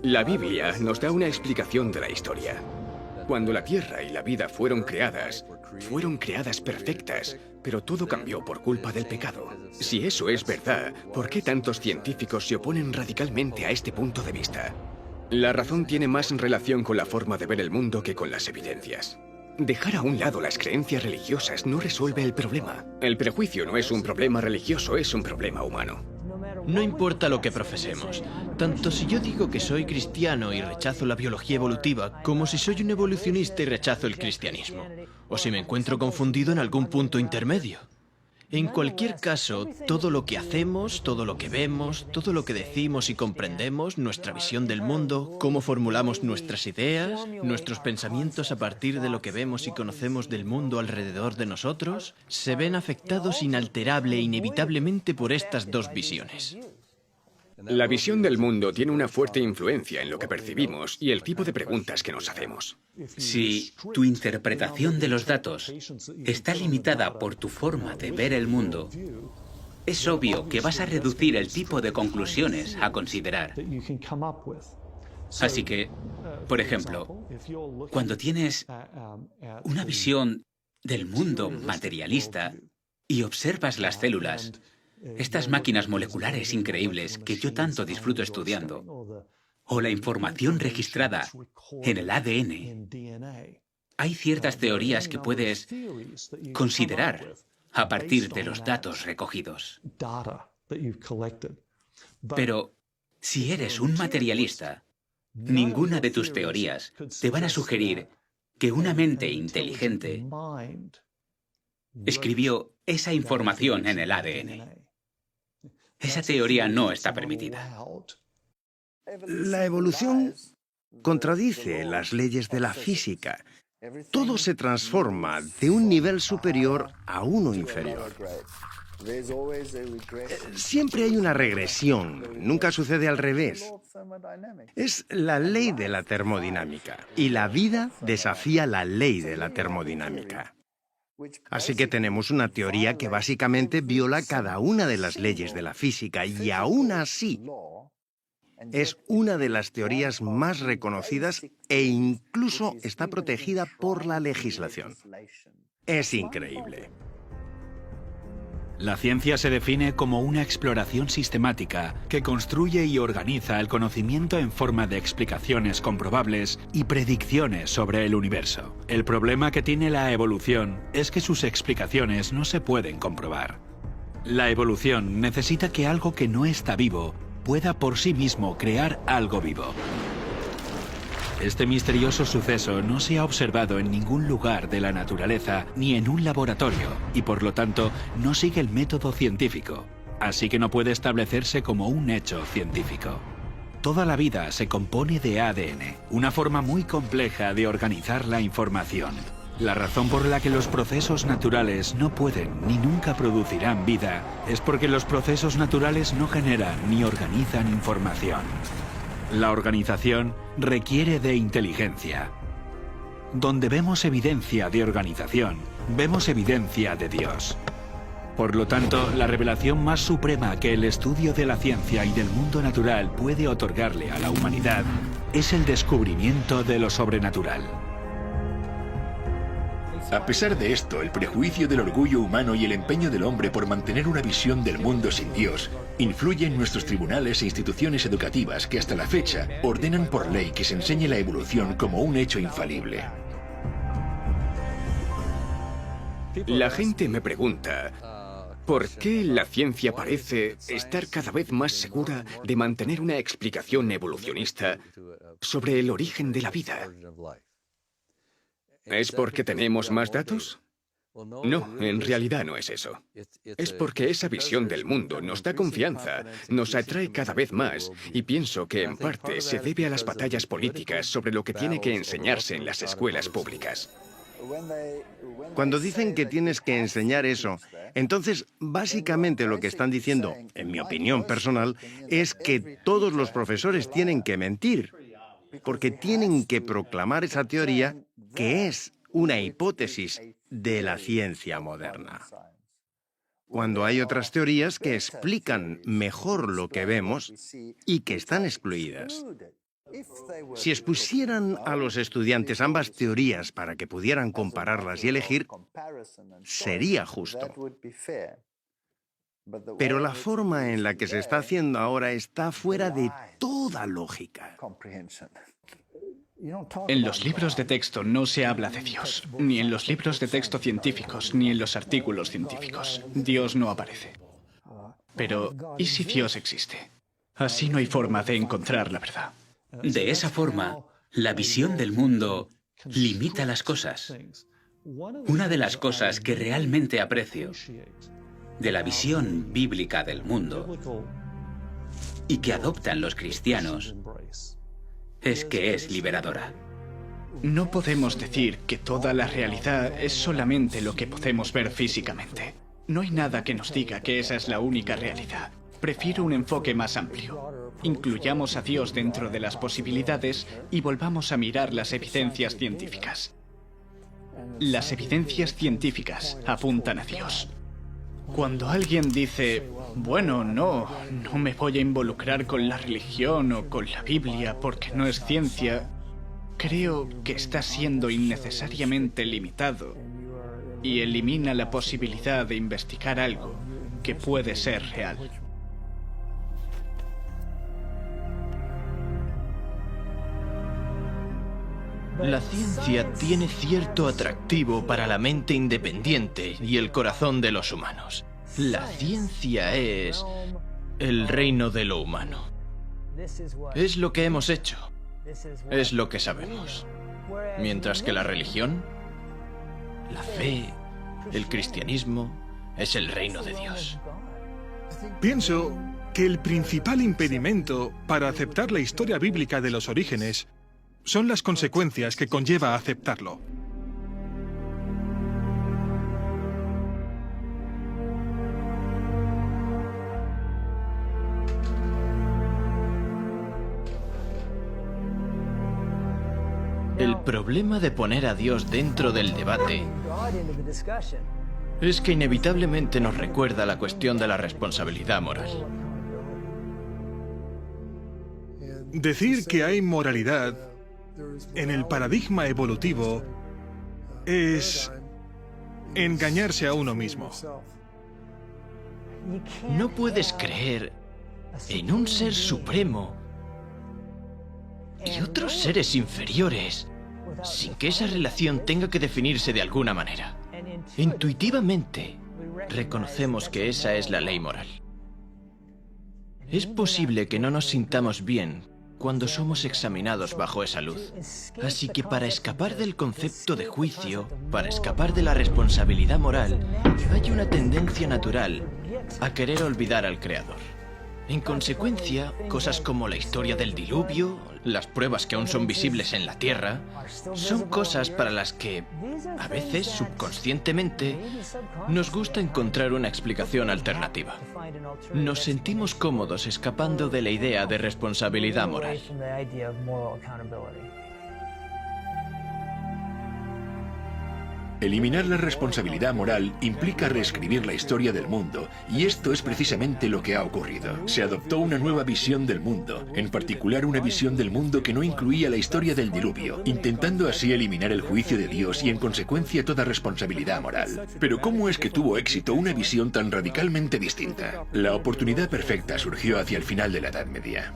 La Biblia nos da una explicación de la historia. Cuando la Tierra y la vida fueron creadas perfectas, pero todo cambió por culpa del pecado. Si eso es verdad, ¿por qué tantos científicos se oponen radicalmente a este punto de vista? La razón tiene más relación con la forma de ver el mundo que con las evidencias. Dejar a un lado las creencias religiosas no resuelve el problema. El prejuicio no es un problema religioso, es un problema humano. No importa lo que profesemos, tanto si yo digo que soy cristiano y rechazo la biología evolutiva, como si soy un evolucionista y rechazo el cristianismo, o si me encuentro confundido en algún punto intermedio. En cualquier caso, todo lo que hacemos, todo lo que vemos, todo lo que decimos y comprendemos, nuestra visión del mundo, cómo formulamos nuestras ideas, nuestros pensamientos a partir de lo que vemos y conocemos del mundo alrededor de nosotros, se ven afectados inalterable e inevitablemente por estas dos visiones. La visión del mundo tiene una fuerte influencia en lo que percibimos y el tipo de preguntas que nos hacemos. Si tu interpretación de los datos está limitada por tu forma de ver el mundo, es obvio que vas a reducir el tipo de conclusiones a considerar. Así que, por ejemplo, cuando tienes una visión del mundo materialista y observas las células, estas máquinas moleculares increíbles que yo tanto disfruto estudiando, o la información registrada en el ADN, hay ciertas teorías que puedes considerar a partir de los datos recogidos. Pero si eres un materialista, ninguna de tus teorías te van a sugerir que una mente inteligente escribió esa información en el ADN. Esa teoría no está permitida. La evolución contradice las leyes de la física. Todo se transforma de un nivel superior a uno inferior. Siempre hay una regresión, nunca sucede al revés. Es la ley de la termodinámica, y la vida desafía la ley de la termodinámica. Así que tenemos una teoría que básicamente viola cada una de las leyes de la física y aún así es una de las teorías más reconocidas e incluso está protegida por la legislación. Es increíble. La ciencia se define como una exploración sistemática que construye y organiza el conocimiento en forma de explicaciones comprobables y predicciones sobre el universo. El problema que tiene la evolución es que sus explicaciones no se pueden comprobar. La evolución necesita que algo que no está vivo pueda por sí mismo crear algo vivo. Este misterioso suceso no se ha observado en ningún lugar de la naturaleza ni en un laboratorio y por lo tanto no sigue el método científico, así que no puede establecerse como un hecho científico. Toda la vida se compone de ADN, una forma muy compleja de organizar la información. La razón por la que los procesos naturales no pueden ni nunca producirán vida es porque los procesos naturales no generan ni organizan información. La organización requiere de inteligencia. Donde vemos evidencia de organización, vemos evidencia de Dios. Por lo tanto, la revelación más suprema que el estudio de la ciencia y del mundo natural puede otorgarle a la humanidad es el descubrimiento de lo sobrenatural. A pesar de esto, el prejuicio del orgullo humano y el empeño del hombre por mantener una visión del mundo sin Dios influye en nuestros tribunales e instituciones educativas que hasta la fecha ordenan por ley que se enseñe la evolución como un hecho infalible. La gente me pregunta, ¿por qué la ciencia parece estar cada vez más segura de mantener una explicación evolucionista sobre el origen de la vida? ¿Es porque tenemos más datos? No, en realidad no es eso. Es porque esa visión del mundo nos da confianza, nos atrae cada vez más, y pienso que en parte se debe a las batallas políticas sobre lo que tiene que enseñarse en las escuelas públicas. Cuando dicen que tienes que enseñar eso, entonces básicamente lo que están diciendo, en mi opinión personal, es que todos los profesores tienen que mentir, porque tienen que proclamar esa teoría que es una hipótesis de la ciencia moderna. Cuando hay otras teorías que explican mejor lo que vemos y que están excluidas. Si expusieran a los estudiantes ambas teorías para que pudieran compararlas y elegir, sería justo. Pero la forma en la que se está haciendo ahora está fuera de toda lógica. En los libros de texto no se habla de Dios, ni en los libros de texto científicos, ni en los artículos científicos. Dios no aparece. Pero, ¿y si Dios existe? Así no hay forma de encontrar la verdad. De esa forma, la visión del mundo limita las cosas. Una de las cosas que realmente aprecio de la visión bíblica del mundo y que adoptan los cristianos es que es liberadora. No podemos decir que toda la realidad es solamente lo que podemos ver físicamente. No hay nada que nos diga que esa es la única realidad. Prefiero un enfoque más amplio. Incluyamos a Dios dentro de las posibilidades y volvamos a mirar las evidencias científicas. Las evidencias científicas apuntan a Dios. Cuando alguien dice, bueno, no me voy a involucrar con la religión o con la Biblia porque no es ciencia, creo que está siendo innecesariamente limitado y elimina la posibilidad de investigar algo que puede ser real. La ciencia tiene cierto atractivo para la mente independiente y el corazón de los humanos. La ciencia es el reino de lo humano. Es lo que hemos hecho. Es lo que sabemos. Mientras que la religión, la fe, el cristianismo, es el reino de Dios. Pienso que el principal impedimento para aceptar la historia bíblica de los orígenes son las consecuencias que conlleva aceptarlo. El problema de poner a Dios dentro del debate es que inevitablemente nos recuerda la cuestión de la responsabilidad moral. Decir que hay moralidad en el paradigma evolutivo es engañarse a uno mismo. No puedes creer en un ser supremo y otros seres inferiores sin que esa relación tenga que definirse de alguna manera. Intuitivamente, reconocemos que esa es la ley moral. Es posible que no nos sintamos bien cuando somos examinados bajo esa luz. Así que para escapar del concepto de juicio, para escapar de la responsabilidad moral, hay una tendencia natural a querer olvidar al Creador. En consecuencia, cosas como la historia del diluvio, las pruebas que aún son visibles en la Tierra, son cosas para las que, a veces subconscientemente, nos gusta encontrar una explicación alternativa. Nos sentimos cómodos escapando de la idea de responsabilidad moral. Eliminar la responsabilidad moral implica reescribir la historia del mundo, y esto es precisamente lo que ha ocurrido. Se adoptó una nueva visión del mundo, en particular una visión del mundo que no incluía la historia del diluvio, intentando así eliminar el juicio de Dios y en consecuencia toda responsabilidad moral. Pero ¿cómo es que tuvo éxito una visión tan radicalmente distinta? La oportunidad perfecta surgió hacia el final de la Edad Media.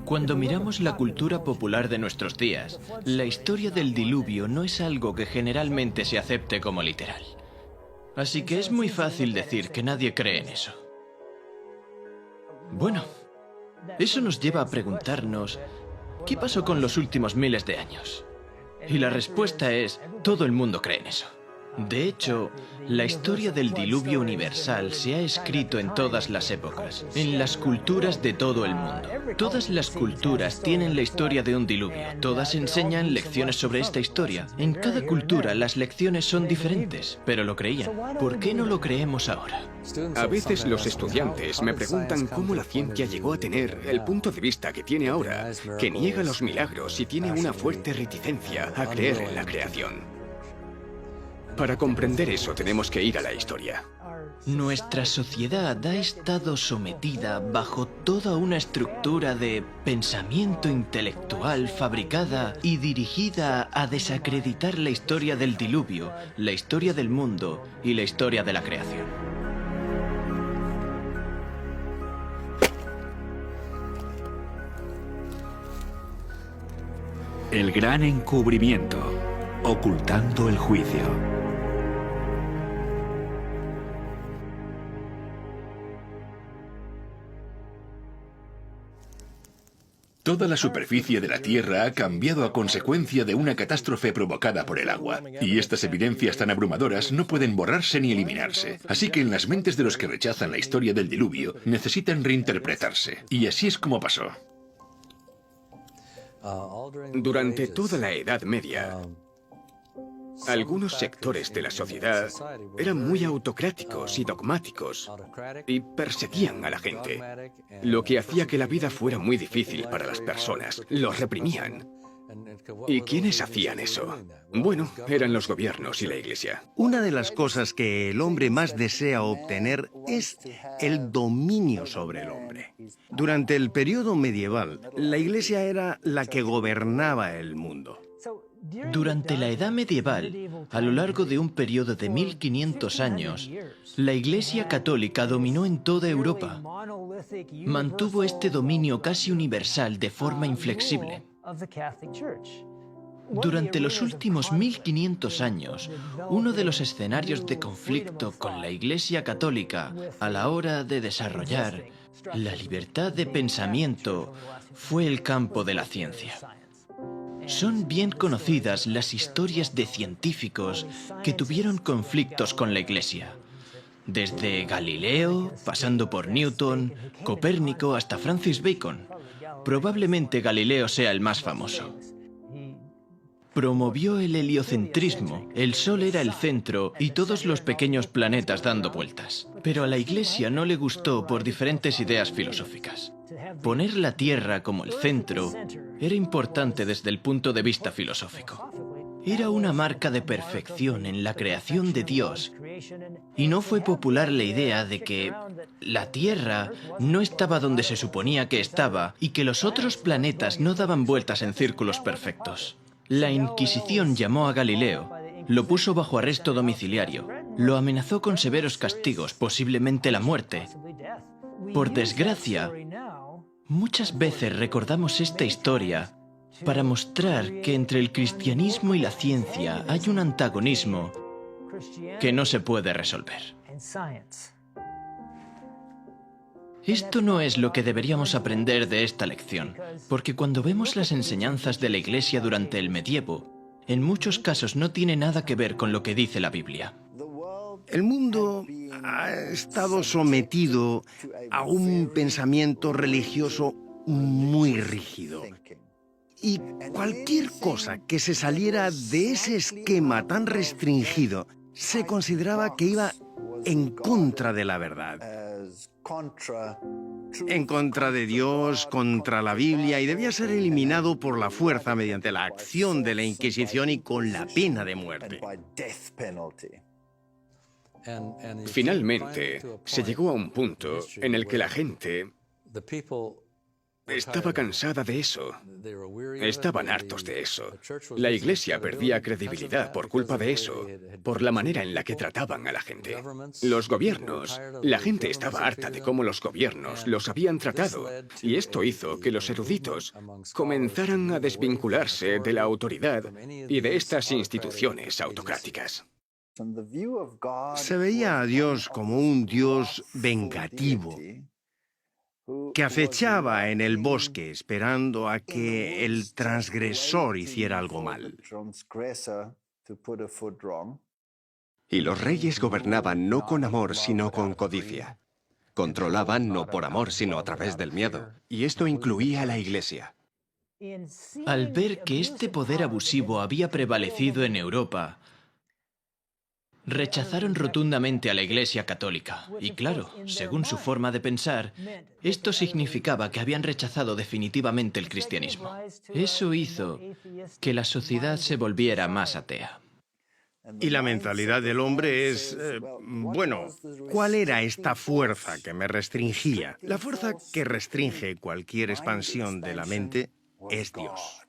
Cuando miramos la cultura popular de nuestros días, la historia del diluvio no es algo que generalmente se acepte como literal. Así que es muy fácil decir que nadie cree en eso. Bueno, eso nos lleva a preguntarnos, ¿qué pasó con los últimos miles de años? Y la respuesta es, todo el mundo cree en eso. De hecho, la historia del diluvio universal se ha escrito en todas las épocas, en las culturas de todo el mundo. Todas las culturas tienen la historia de un diluvio. Todas enseñan lecciones sobre esta historia. En cada cultura las lecciones son diferentes, pero lo creían. ¿Por qué no lo creemos ahora? A veces los estudiantes me preguntan cómo la ciencia llegó a tener el punto de vista que tiene ahora, que niega los milagros y tiene una fuerte reticencia a creer en la creación. Para comprender eso tenemos que ir a la historia. Nuestra sociedad ha estado sometida bajo toda una estructura de pensamiento intelectual fabricada y dirigida a desacreditar la historia del diluvio, la historia del mundo y la historia de la creación. El gran encubrimiento, ocultando el juicio. Toda la superficie de la Tierra ha cambiado a consecuencia de una catástrofe provocada por el agua. Y estas evidencias tan abrumadoras no pueden borrarse ni eliminarse. Así que en las mentes de los que rechazan la historia del diluvio, necesitan reinterpretarse. Y así es como pasó. Durante toda la Edad Media, algunos sectores de la sociedad eran muy autocráticos y dogmáticos y perseguían a la gente, lo que hacía que la vida fuera muy difícil para las personas. Los reprimían. ¿Y quiénes hacían eso? Bueno, eran los gobiernos y la Iglesia. Una de las cosas que el hombre más desea obtener es el dominio sobre el hombre. Durante el periodo medieval, la Iglesia era la que gobernaba el mundo. Durante la Edad Medieval, a lo largo de un periodo de 1500 años, la Iglesia Católica dominó en toda Europa. Mantuvo este dominio casi universal de forma inflexible. Durante los últimos 1500 años, uno de los escenarios de conflicto con la Iglesia Católica a la hora de desarrollar la libertad de pensamiento fue el campo de la ciencia. Son bien conocidas las historias de científicos que tuvieron conflictos con la Iglesia. Desde Galileo, pasando por Newton, Copérnico hasta Francis Bacon. Probablemente Galileo sea el más famoso. Promovió el heliocentrismo. El Sol era el centro y todos los pequeños planetas dando vueltas. Pero a la Iglesia no le gustó por diferentes ideas filosóficas. Poner la Tierra como el centro era importante desde el punto de vista filosófico. Era una marca de perfección en la creación de Dios, y no fue popular la idea de que la Tierra no estaba donde se suponía que estaba y que los otros planetas no daban vueltas en círculos perfectos. La Inquisición llamó a Galileo, lo puso bajo arresto domiciliario, lo amenazó con severos castigos, posiblemente la muerte. Por desgracia, muchas veces recordamos esta historia para mostrar que entre el cristianismo y la ciencia hay un antagonismo que no se puede resolver. Esto no es lo que deberíamos aprender de esta lección, porque cuando vemos las enseñanzas de la Iglesia durante el medievo, en muchos casos no tiene nada que ver con lo que dice la Biblia. El mundo ha estado sometido a un pensamiento religioso muy rígido. Y cualquier cosa que se saliera de ese esquema tan restringido se consideraba que iba en contra de la verdad, en contra de Dios, contra la Biblia, y debía ser eliminado por la fuerza mediante la acción de la Inquisición y con la pena de muerte. Finalmente, se llegó a un punto en el que la gente estaba cansada de eso. Estaban hartos de eso. La Iglesia perdía credibilidad por culpa de eso, por la manera en la que trataban a la gente. Los gobiernos, la gente estaba harta de cómo los gobiernos los habían tratado, y esto hizo que los eruditos comenzaran a desvincularse de la autoridad y de estas instituciones autocráticas. Se veía a Dios como un Dios vengativo, que acechaba en el bosque esperando a que el transgresor hiciera algo mal. Y los reyes gobernaban no con amor, sino con codicia. Controlaban no por amor, sino a través del miedo. Y esto incluía a la Iglesia. Al ver que este poder abusivo había prevalecido en Europa, rechazaron rotundamente a la Iglesia católica. Y claro, según su forma de pensar, esto significaba que habían rechazado definitivamente el cristianismo. Eso hizo que la sociedad se volviera más atea. Y la mentalidad del hombre es, bueno, ¿cuál era esta fuerza que me restringía? La fuerza que restringe cualquier expansión de la mente es Dios.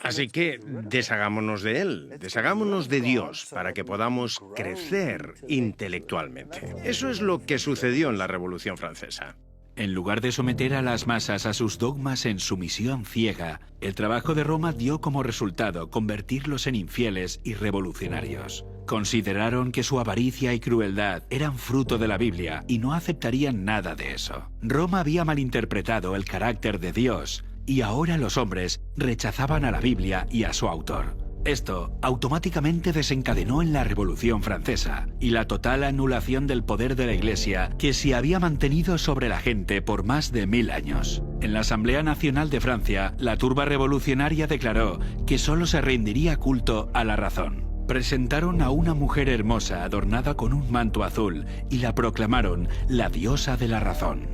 Así que deshagámonos de Él, deshagámonos de Dios para que podamos crecer intelectualmente. Eso es lo que sucedió en la Revolución Francesa. En lugar de someter a las masas a sus dogmas en sumisión ciega, el trabajo de Roma dio como resultado convertirlos en infieles y revolucionarios. Consideraron que su avaricia y crueldad eran fruto de la Biblia y no aceptarían nada de eso. Roma había malinterpretado el carácter de Dios y ahora los hombres rechazaban a la Biblia y a su autor. Esto automáticamente desencadenó en la Revolución Francesa y la total anulación del poder de la Iglesia que se había mantenido sobre la gente por más de 1000 años. En la Asamblea Nacional de Francia, la turba revolucionaria declaró que solo se rendiría culto a la razón. Presentaron a una mujer hermosa adornada con un manto azul y la proclamaron la diosa de la razón.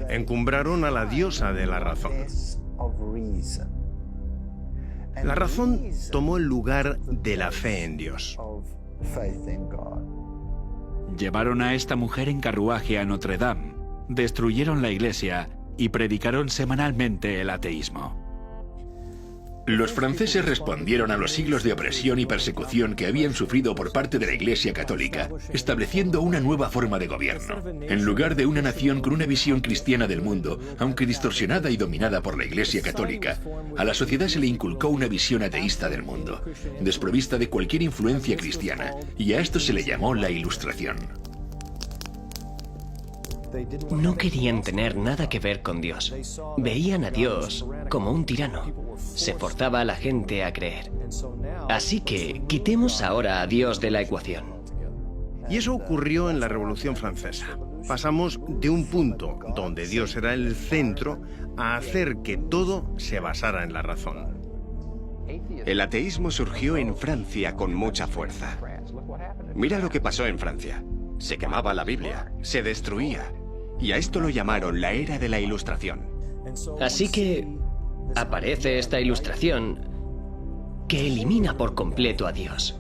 Encumbraron a la diosa de la razón. La razón tomó el lugar de la fe en Dios. Llevaron a esta mujer en carruaje a Notre Dame, destruyeron la iglesia y predicaron semanalmente el ateísmo. Los franceses respondieron a los siglos de opresión y persecución que habían sufrido por parte de la Iglesia Católica, estableciendo una nueva forma de gobierno. En lugar de una nación con una visión cristiana del mundo, aunque distorsionada y dominada por la Iglesia Católica, a la sociedad se le inculcó una visión ateísta del mundo, desprovista de cualquier influencia cristiana, y a esto se le llamó la Ilustración. No querían tener nada que ver con Dios. Veían a Dios como un tirano. Se forzaba a la gente a creer. Así que quitemos ahora a Dios de la ecuación. Y eso ocurrió en la Revolución Francesa. Pasamos de un punto donde Dios era el centro a hacer que todo se basara en la razón. El ateísmo surgió en Francia con mucha fuerza. Mira lo que pasó en Francia. Se quemaba la Biblia, se destruía. Y a esto lo llamaron la era de la Ilustración. Así que aparece esta ilustración que elimina por completo a Dios.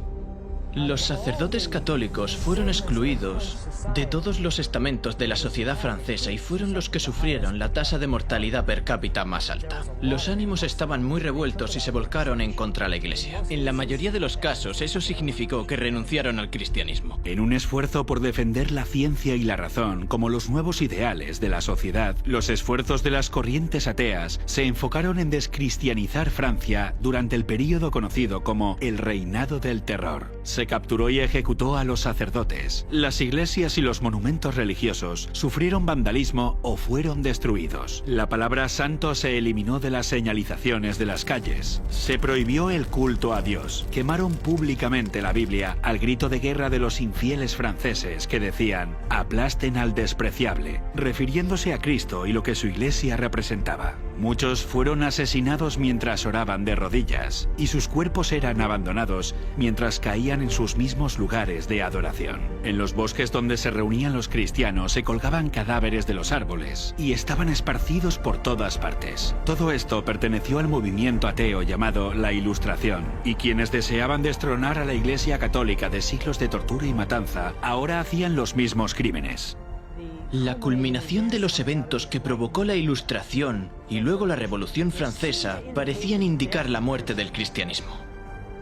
Los sacerdotes católicos fueron excluidos de todos los estamentos de la sociedad francesa y fueron los que sufrieron la tasa de mortalidad per cápita más alta. Los ánimos estaban muy revueltos y se volcaron en contra de la Iglesia. En la mayoría de los casos, eso significó que renunciaron al cristianismo. En un esfuerzo por defender la ciencia y la razón como los nuevos ideales de la sociedad, los esfuerzos de las corrientes ateas se enfocaron en descristianizar Francia durante el período conocido como el Reinado del Terror. Se capturó y ejecutó a los sacerdotes. Las iglesias y los monumentos religiosos sufrieron vandalismo o fueron destruidos. La palabra santo se eliminó de las señalizaciones de las calles. Se prohibió el culto a Dios. Quemaron públicamente la Biblia al grito de guerra de los infieles franceses que decían «aplasten al despreciable», refiriéndose a Cristo y lo que su iglesia representaba. Muchos fueron asesinados mientras oraban de rodillas y sus cuerpos eran abandonados mientras caían en sus mismos lugares de adoración. En los bosques donde se reunían los cristianos se colgaban cadáveres de los árboles y estaban esparcidos por todas partes. Todo esto perteneció al movimiento ateo llamado la Ilustración, y quienes deseaban destronar a la Iglesia Católica de siglos de tortura y matanza ahora hacían los mismos crímenes. La culminación de los eventos que provocó la Ilustración y luego la Revolución Francesa parecían indicar la muerte del cristianismo.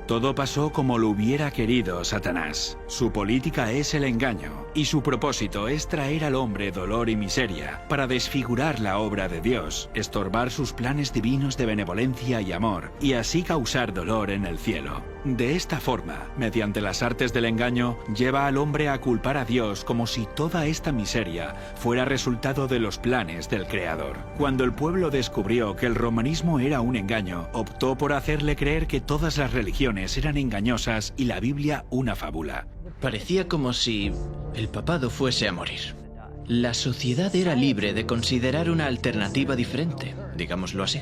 Todo pasó como lo hubiera querido Satanás. Su política es el engaño, y su propósito es traer al hombre dolor y miseria, para desfigurar la obra de Dios, estorbar sus planes divinos de benevolencia y amor, y así causar dolor en el cielo. De esta forma, mediante las artes del engaño, lleva al hombre a culpar a Dios como si toda esta miseria fuera resultado de los planes del Creador. Cuando el pueblo descubrió que el romanismo era un engaño, optó por hacerle creer que todas las religiones eran engañosas y la Biblia una fábula. Parecía como si el papado fuese a morir. La sociedad era libre de considerar una alternativa diferente, digámoslo así.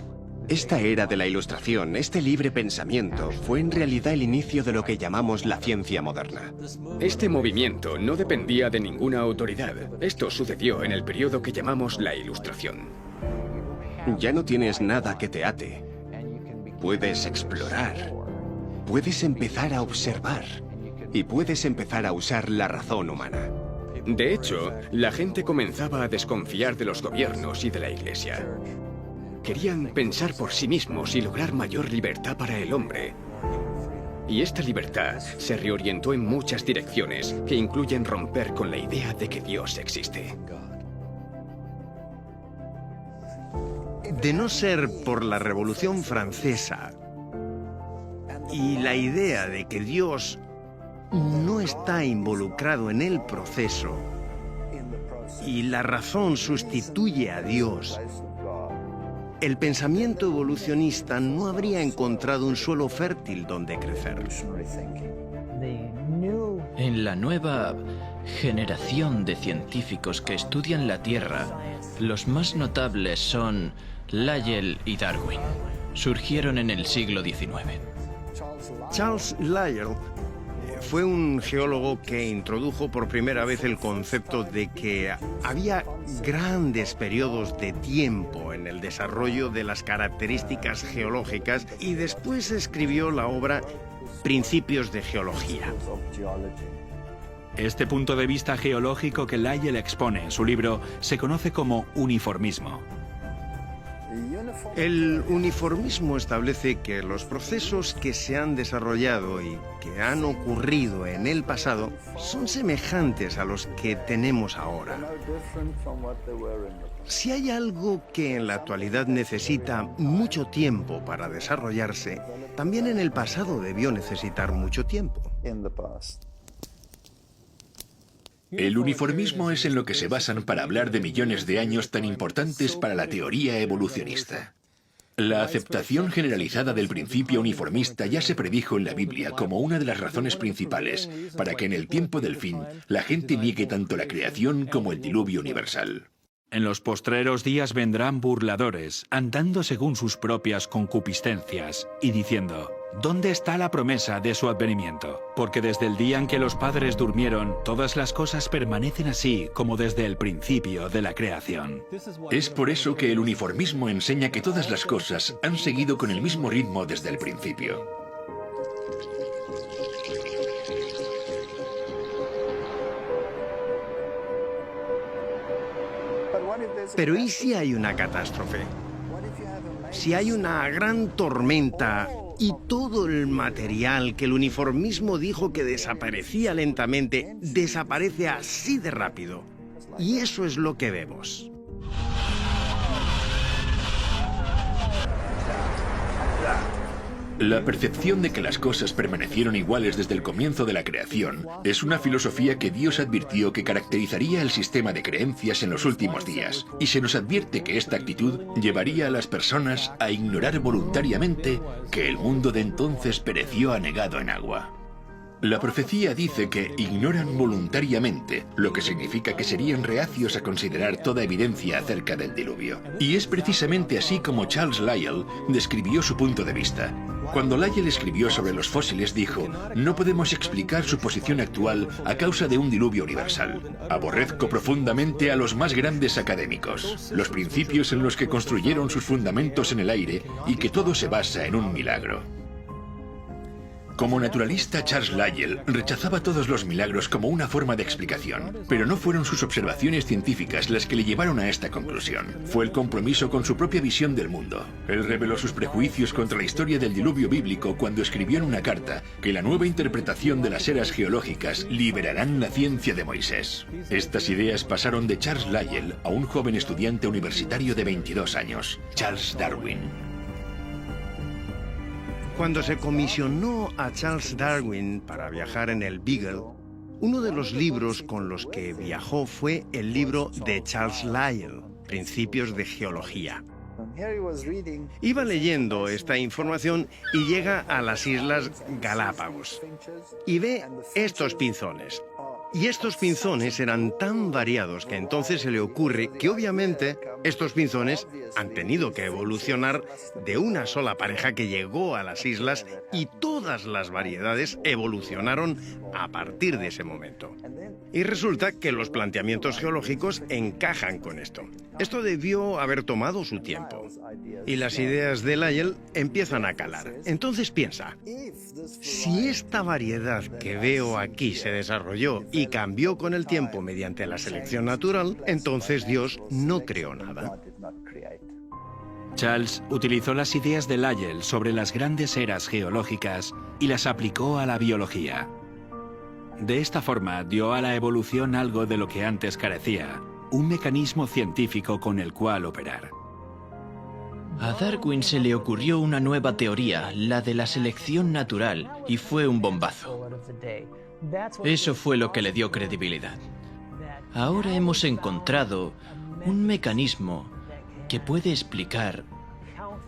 Esta era de la Ilustración, este libre pensamiento, fue en realidad el inicio de lo que llamamos la ciencia moderna. Este movimiento no dependía de ninguna autoridad. Esto sucedió en el periodo que llamamos la Ilustración. Ya no tienes nada que te ate. Puedes explorar. Puedes empezar a observar. Y puedes empezar a usar la razón humana. De hecho, la gente comenzaba a desconfiar de los gobiernos y de la Iglesia. Querían pensar por sí mismos y lograr mayor libertad para el hombre. Y esta libertad se reorientó en muchas direcciones que incluyen romper con la idea de que Dios existe. De no ser por la Revolución Francesa y la idea de que Dios no está involucrado en el proceso y la razón sustituye a Dios, el pensamiento evolucionista no habría encontrado un suelo fértil donde crecer. En la nueva generación de científicos que estudian la Tierra, los más notables son Lyell y Darwin. Surgieron en el siglo XIX. Charles Lyell fue un geólogo que introdujo por primera vez el concepto de que había grandes periodos de tiempo en el desarrollo de las características geológicas y después escribió la obra Principios de Geología. Este punto de vista geológico que Lyell expone en su libro se conoce como uniformismo. El uniformismo establece que los procesos que se han desarrollado y que han ocurrido en el pasado son semejantes a los que tenemos ahora. Si hay algo que en la actualidad necesita mucho tiempo para desarrollarse, también en el pasado debió necesitar mucho tiempo. El uniformismo es en lo que se basan para hablar de millones de años tan importantes para la teoría evolucionista. La aceptación generalizada del principio uniformista ya se predijo en la Biblia como una de las razones principales para que en el tiempo del fin la gente niegue tanto la creación como el diluvio universal. En los postreros días vendrán burladores, andando según sus propias concupiscencias, y diciendo, ¿dónde está la promesa de su advenimiento? Porque desde el día en que los padres durmieron, todas las cosas permanecen así como desde el principio de la creación. Es por eso que el uniformismo enseña que todas las cosas han seguido con el mismo ritmo desde el principio. Pero ¿y si hay una catástrofe? Si hay una gran tormenta y todo el material que el uniformismo dijo que desaparecía lentamente, desaparece así de rápido. Y eso es lo que vemos. La percepción de que las cosas permanecieron iguales desde el comienzo de la creación es una filosofía que Dios advirtió que caracterizaría el sistema de creencias en los últimos días, y se nos advierte que esta actitud llevaría a las personas a ignorar voluntariamente que el mundo de entonces pereció anegado en agua. La profecía dice que ignoran voluntariamente, lo que significa que serían reacios a considerar toda evidencia acerca del diluvio. Y es precisamente así como Charles Lyell describió su punto de vista. Cuando Lyell escribió sobre los fósiles dijo: no podemos explicar su posición actual a causa de un diluvio universal. Aborrezco profundamente a los más grandes académicos, los principios en los que construyeron sus fundamentos en el aire y que todo se basa en un milagro. Como naturalista, Charles Lyell rechazaba todos los milagros como una forma de explicación, pero no fueron sus observaciones científicas las que le llevaron a esta conclusión. Fue el compromiso con su propia visión del mundo. Él reveló sus prejuicios contra la historia del diluvio bíblico cuando escribió en una carta que la nueva interpretación de las eras geológicas liberarán la ciencia de Moisés. Estas ideas pasaron de Charles Lyell a un joven estudiante universitario de 22 años, Charles Darwin. Cuando se comisionó a Charles Darwin para viajar en el Beagle, uno de los libros con los que viajó fue el libro de Charles Lyell, Principios de Geología. Iba leyendo esta información y llega a las Islas Galápagos y ve estos pinzones. Y estos pinzones eran tan variados que entonces se le ocurre que obviamente estos pinzones han tenido que evolucionar de una sola pareja que llegó a las islas y todas las variedades evolucionaron a partir de ese momento. Y resulta que los planteamientos geológicos encajan con esto. Esto debió haber tomado su tiempo. Y las ideas de Lyell empiezan a calar. Entonces piensa, si esta variedad que veo aquí se desarrolló y cambió con el tiempo mediante la selección natural, entonces Dios no creó nada. Charles utilizó las ideas de Lyell sobre las grandes eras geológicas y las aplicó a la biología. De esta forma dio a la evolución algo de lo que antes carecía, un mecanismo científico con el cual operar. A Darwin se le ocurrió una nueva teoría, la de la selección natural, y fue un bombazo. Eso fue lo que le dio credibilidad. Ahora hemos encontrado un mecanismo que puede explicar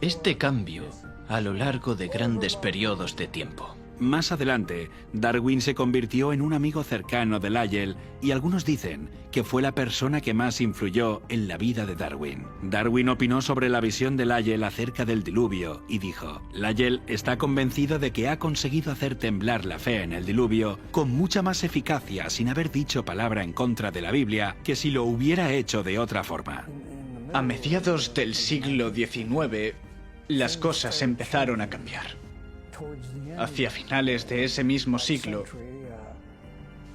este cambio a lo largo de grandes periodos de tiempo. Más adelante, Darwin se convirtió en un amigo cercano de Lyell y algunos dicen que fue la persona que más influyó en la vida de Darwin. Darwin opinó sobre la visión de Lyell acerca del diluvio y dijo: Lyell está convencido de que ha conseguido hacer temblar la fe en el diluvio con mucha más eficacia sin haber dicho palabra en contra de la Biblia que si lo hubiera hecho de otra forma. A mediados del siglo XIX, las cosas empezaron a cambiar. Hacia finales de ese mismo siglo,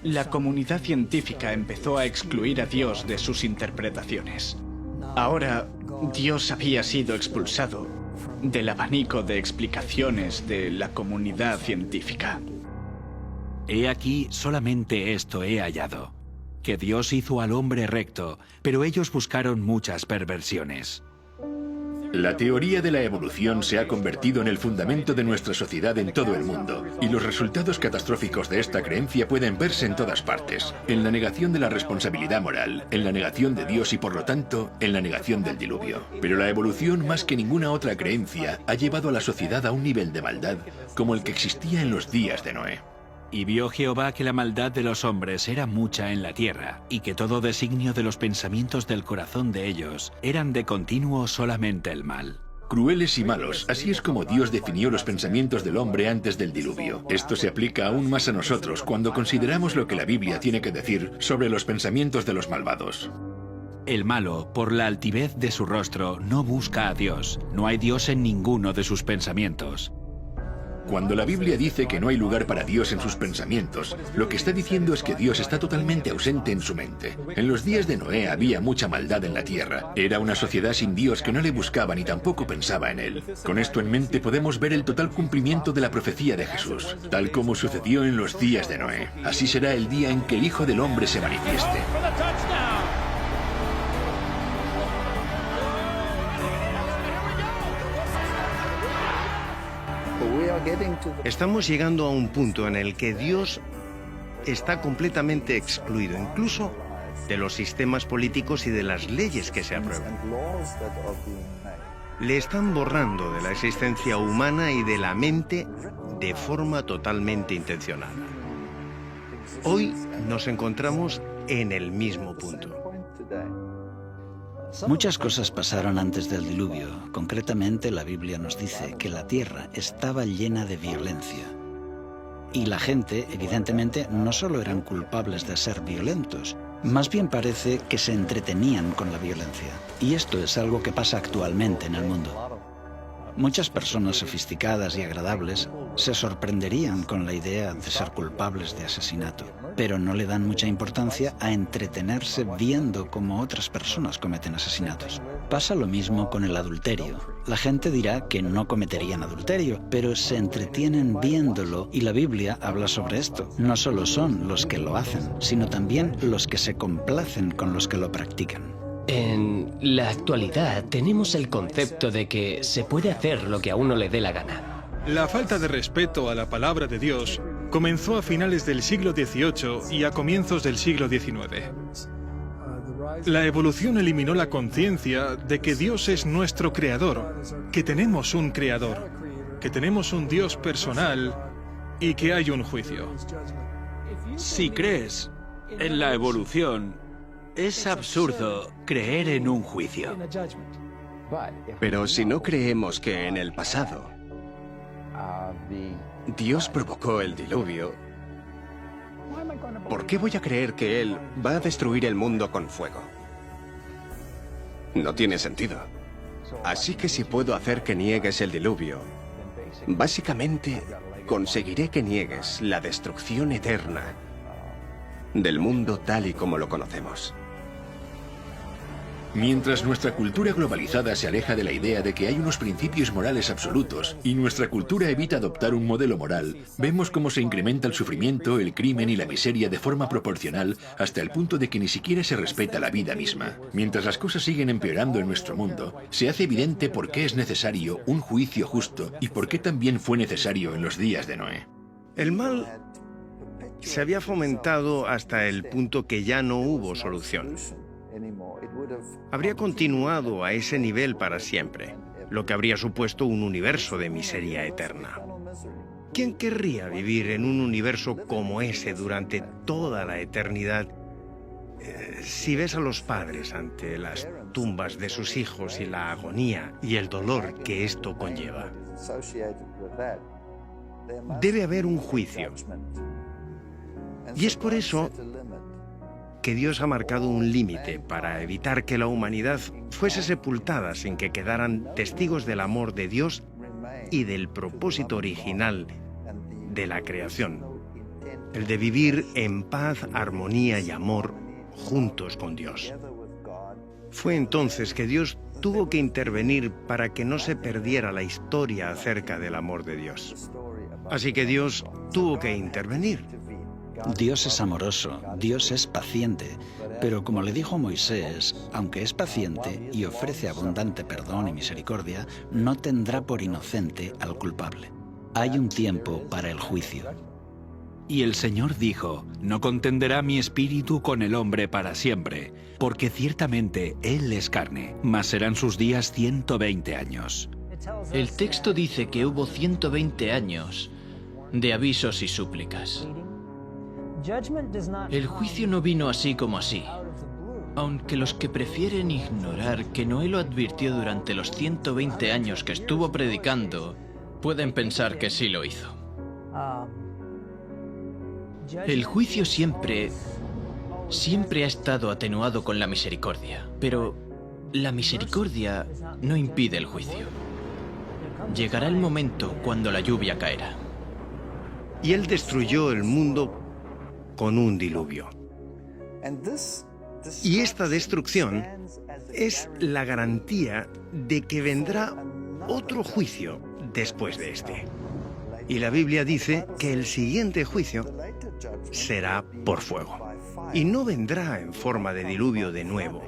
la comunidad científica empezó a excluir a Dios de sus interpretaciones. Ahora, Dios había sido expulsado del abanico de explicaciones de la comunidad científica. He aquí solamente esto he hallado, que Dios hizo al hombre recto, pero ellos buscaron muchas perversiones. La teoría de la evolución se ha convertido en el fundamento de nuestra sociedad en todo el mundo, y los resultados catastróficos de esta creencia pueden verse en todas partes, en la negación de la responsabilidad moral, en la negación de Dios y por lo tanto, en la negación del diluvio. Pero la evolución, más que ninguna otra creencia, ha llevado a la sociedad a un nivel de maldad como el que existía en los días de Noé. Y vio Jehová que la maldad de los hombres era mucha en la tierra, y que todo designio de los pensamientos del corazón de ellos eran de continuo solamente el mal. Crueles y malos, así es como Dios definió los pensamientos del hombre antes del diluvio. Esto se aplica aún más a nosotros cuando consideramos lo que la Biblia tiene que decir sobre los pensamientos de los malvados. El malo, por la altivez de su rostro, no busca a Dios. No hay Dios en ninguno de sus pensamientos. Cuando la Biblia dice que no hay lugar para Dios en sus pensamientos, lo que está diciendo es que Dios está totalmente ausente en su mente. En los días de Noé había mucha maldad en la tierra. Era una sociedad sin Dios que no le buscaba ni tampoco pensaba en él. Con esto en mente podemos ver el total cumplimiento de la profecía de Jesús, tal como sucedió en los días de Noé. Así será el día en que el Hijo del Hombre se manifieste. Estamos llegando a un punto en el que Dios está completamente excluido, incluso de los sistemas políticos y de las leyes que se aprueban. Le están borrando de la existencia humana y de la mente de forma totalmente intencional. Hoy nos encontramos en el mismo punto. Muchas cosas pasaron antes del diluvio. Concretamente, la Biblia nos dice que la tierra estaba llena de violencia. Y la gente, evidentemente, no solo eran culpables de ser violentos, más bien parece que se entretenían con la violencia. Y esto es algo que pasa actualmente en el mundo. Muchas personas sofisticadas y agradables se sorprenderían con la idea de ser culpables de asesinato, pero no le dan mucha importancia a entretenerse viendo cómo otras personas cometen asesinatos. Pasa lo mismo con el adulterio. La gente dirá que no cometerían adulterio, pero se entretienen viéndolo y la Biblia habla sobre esto. No solo son los que lo hacen, sino también los que se complacen con los que lo practican. En la actualidad tenemos el concepto de que se puede hacer lo que a uno le dé la gana. La falta de respeto a la palabra de Dios comenzó a finales del siglo XVIII y a comienzos del siglo XIX. La evolución eliminó la conciencia de que Dios es nuestro creador, que tenemos un creador, que tenemos un Dios personal y que hay un juicio. Si crees en la evolución, es absurdo creer en un juicio. Pero si no creemos que en el pasado Dios provocó el diluvio, ¿por qué voy a creer que Él va a destruir el mundo con fuego? No tiene sentido. Así que si puedo hacer que niegues el diluvio, básicamente conseguiré que niegues la destrucción eterna del mundo tal y como lo conocemos. Mientras nuestra cultura globalizada se aleja de la idea de que hay unos principios morales absolutos y nuestra cultura evita adoptar un modelo moral, vemos cómo se incrementa el sufrimiento, el crimen y la miseria de forma proporcional hasta el punto de que ni siquiera se respeta la vida misma. Mientras las cosas siguen empeorando en nuestro mundo, se hace evidente por qué es necesario un juicio justo y por qué también fue necesario en los días de Noé. El mal se había fomentado hasta el punto que ya no hubo solución. Habría continuado a ese nivel para siempre, lo que habría supuesto un universo de miseria eterna. ¿Quién querría vivir en un universo como ese durante toda la eternidad? Si ves a los padres ante las tumbas de sus hijos y la agonía y el dolor que esto conlleva, debe haber un juicio. Y es por eso que Dios ha marcado un límite para evitar que la humanidad fuese sepultada sin que quedaran testigos del amor de Dios y del propósito original de la creación, el de vivir en paz, armonía y amor juntos con Dios. Fue entonces que Dios tuvo que intervenir para que no se perdiera la historia acerca del amor de Dios. Así que Dios tuvo que intervenir. Dios es amoroso, Dios es paciente, pero como le dijo Moisés, aunque es paciente y ofrece abundante perdón y misericordia, no tendrá por inocente al culpable. Hay un tiempo para el juicio. Y el Señor dijo, no contenderá mi espíritu con el hombre para siempre, porque ciertamente él es carne, mas serán sus días 120 años. El texto dice que hubo 120 años de avisos y súplicas. El juicio no vino así como así, aunque los que prefieren ignorar que Noé lo advirtió durante los 120 años que estuvo predicando, pueden pensar que sí lo hizo. El juicio siempre ha estado atenuado con la misericordia, pero la misericordia no impide el juicio. Llegará el momento cuando la lluvia caerá. Y Él destruyó el mundo con un diluvio. Y esta destrucción es la garantía de que vendrá otro juicio después de este. Y la Biblia dice que el siguiente juicio será por fuego. Y no vendrá en forma de diluvio de nuevo.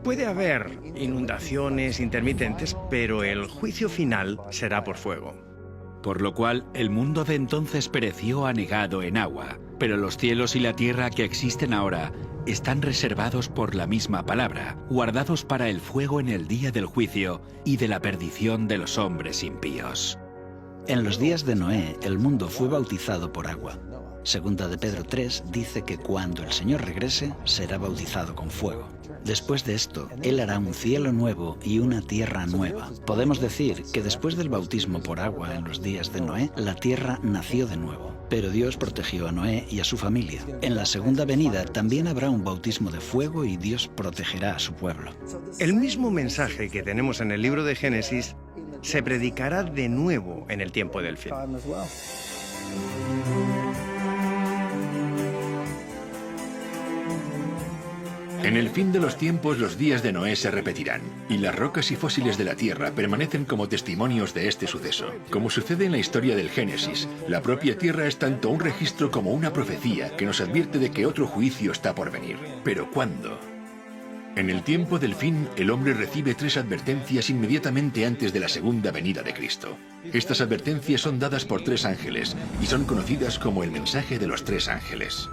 Puede haber inundaciones intermitentes, pero el juicio final será por fuego. por lo cual el mundo de entonces pereció anegado en agua. Pero los cielos y la tierra que existen ahora están reservados por la misma palabra, guardados para el fuego en el día del juicio y de la perdición de los hombres impíos. En los días de Noé, el mundo fue bautizado por agua. Segunda de Pedro 3 dice que cuando el Señor regrese, será bautizado con fuego. Después de esto, Él hará un cielo nuevo y una tierra nueva. Podemos decir que después del bautismo por agua en los días de Noé, la tierra nació de nuevo. Pero Dios protegió a Noé y a su familia. En la segunda venida también habrá un bautismo de fuego y Dios protegerá a su pueblo. El mismo mensaje que tenemos en el libro de Génesis se predicará de nuevo en el tiempo del fin. En el fin de los tiempos los días de Noé se repetirán, y las rocas y fósiles de la tierra permanecen como testimonios de este suceso. Como sucede en la historia del Génesis, la propia tierra es tanto un registro como una profecía que nos advierte de que otro juicio está por venir. ¿Pero cuándo? En el tiempo del fin, el hombre recibe 3 advertencias inmediatamente antes de la segunda venida de Cristo. Estas advertencias son dadas por 3 ángeles y son conocidas como el mensaje de los 3 ángeles.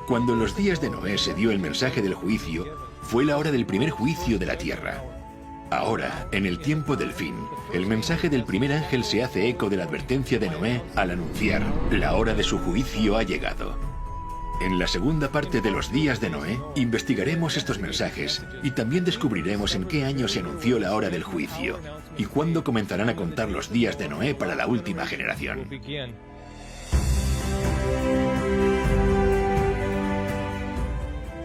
Cuando en los días de Noé se dio el mensaje del juicio, fue la hora del primer juicio de la tierra. Ahora, en el tiempo del fin, el mensaje del primer ángel se hace eco de la advertencia de Noé al anunciar: la hora de su juicio ha llegado. En la segunda parte de los días de Noé, investigaremos estos mensajes y también descubriremos en qué año se anunció la hora del juicio y cuándo comenzarán a contar los días de Noé para la última generación.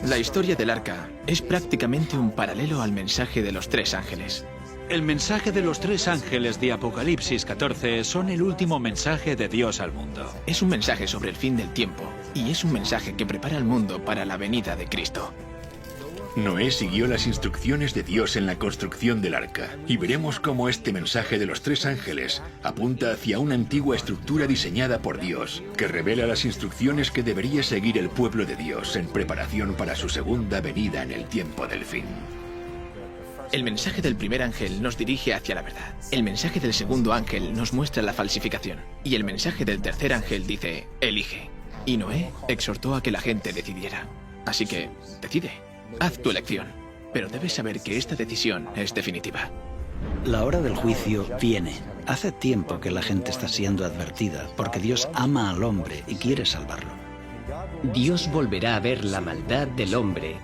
La historia del arca es prácticamente un paralelo al mensaje de los 3 ángeles. El mensaje de los 3 ángeles de Apocalipsis 14 son el último mensaje de Dios al mundo. Es un mensaje sobre el fin del tiempo y es un mensaje que prepara al mundo para la venida de Cristo. Noé siguió las instrucciones de Dios en la construcción del arca, y veremos cómo este mensaje de los 3 ángeles apunta hacia una antigua estructura diseñada por Dios, que revela las instrucciones que debería seguir el pueblo de Dios en preparación para su segunda venida en el tiempo del fin. El mensaje del primer ángel nos dirige hacia la verdad. El mensaje del segundo ángel nos muestra la falsificación. Y el mensaje del tercer ángel dice: elige. Y Noé exhortó a que la gente decidiera. Así que, decide. Haz tu elección, pero debes saber que esta decisión es definitiva. La hora del juicio viene. Hace tiempo que la gente está siendo advertida, porque Dios ama al hombre y quiere salvarlo. Dios volverá a ver la maldad del hombre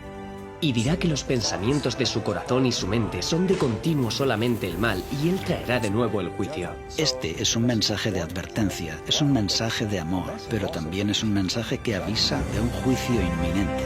y dirá que los pensamientos de su corazón y su mente son de continuo solamente el mal, y Él traerá de nuevo el juicio. Este es un mensaje de advertencia, es un mensaje de amor, pero también es un mensaje que avisa de un juicio inminente.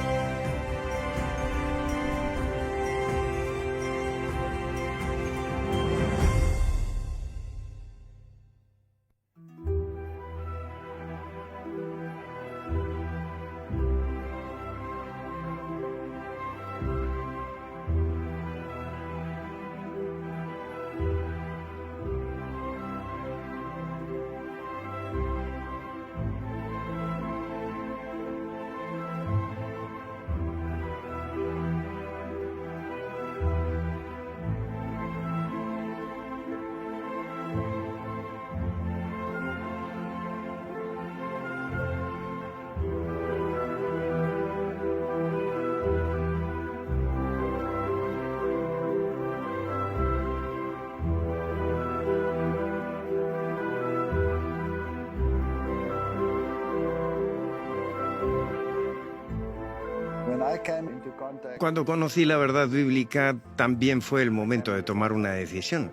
Cuando conocí la verdad bíblica, también fue el momento de tomar una decisión.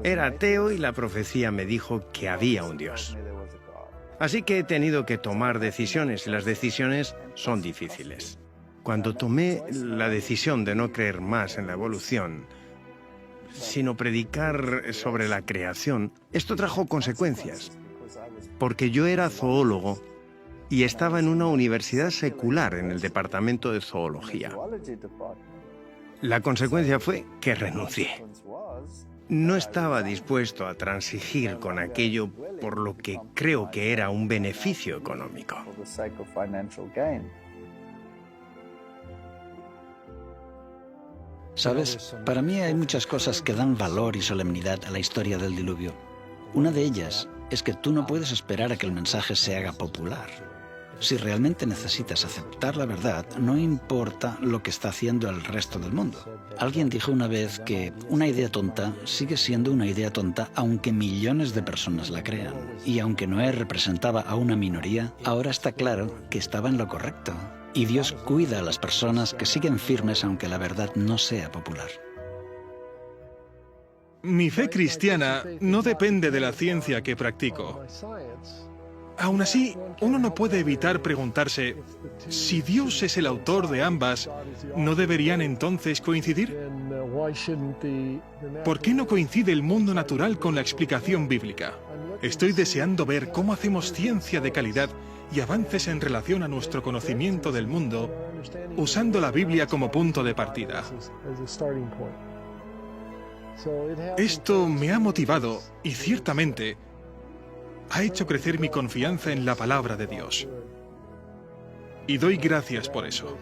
Era ateo y la profecía me dijo que había un Dios. Así que he tenido que tomar decisiones, y las decisiones son difíciles. Cuando tomé la decisión de no creer más en la evolución, sino predicar sobre la creación, esto trajo consecuencias, porque yo era zoólogo y estaba en una universidad secular en el departamento de zoología. La consecuencia fue que renuncié. No estaba dispuesto a transigir con aquello por lo que creo que era un beneficio económico. ¿Sabes? Para mí hay muchas cosas que dan valor y solemnidad a la historia del diluvio. Una de ellas es que tú no puedes esperar a que el mensaje se haga popular. Si realmente necesitas aceptar la verdad, no importa lo que está haciendo el resto del mundo. Alguien dijo una vez que una idea tonta sigue siendo una idea tonta aunque millones de personas la crean. Y aunque Noé representaba a una minoría, ahora está claro que estaba en lo correcto. Y Dios cuida a las personas que siguen firmes aunque la verdad no sea popular. Mi fe cristiana no depende de la ciencia que practico. Aún así, uno no puede evitar preguntarse, si Dios es el autor de ambas, ¿no deberían entonces coincidir? ¿Por qué no coincide el mundo natural con la explicación bíblica? Estoy deseando ver cómo hacemos ciencia de calidad y avances en relación a nuestro conocimiento del mundo, usando la Biblia como punto de partida. Esto me ha motivado y ciertamente ha hecho crecer mi confianza en la palabra de Dios. Y doy gracias por eso.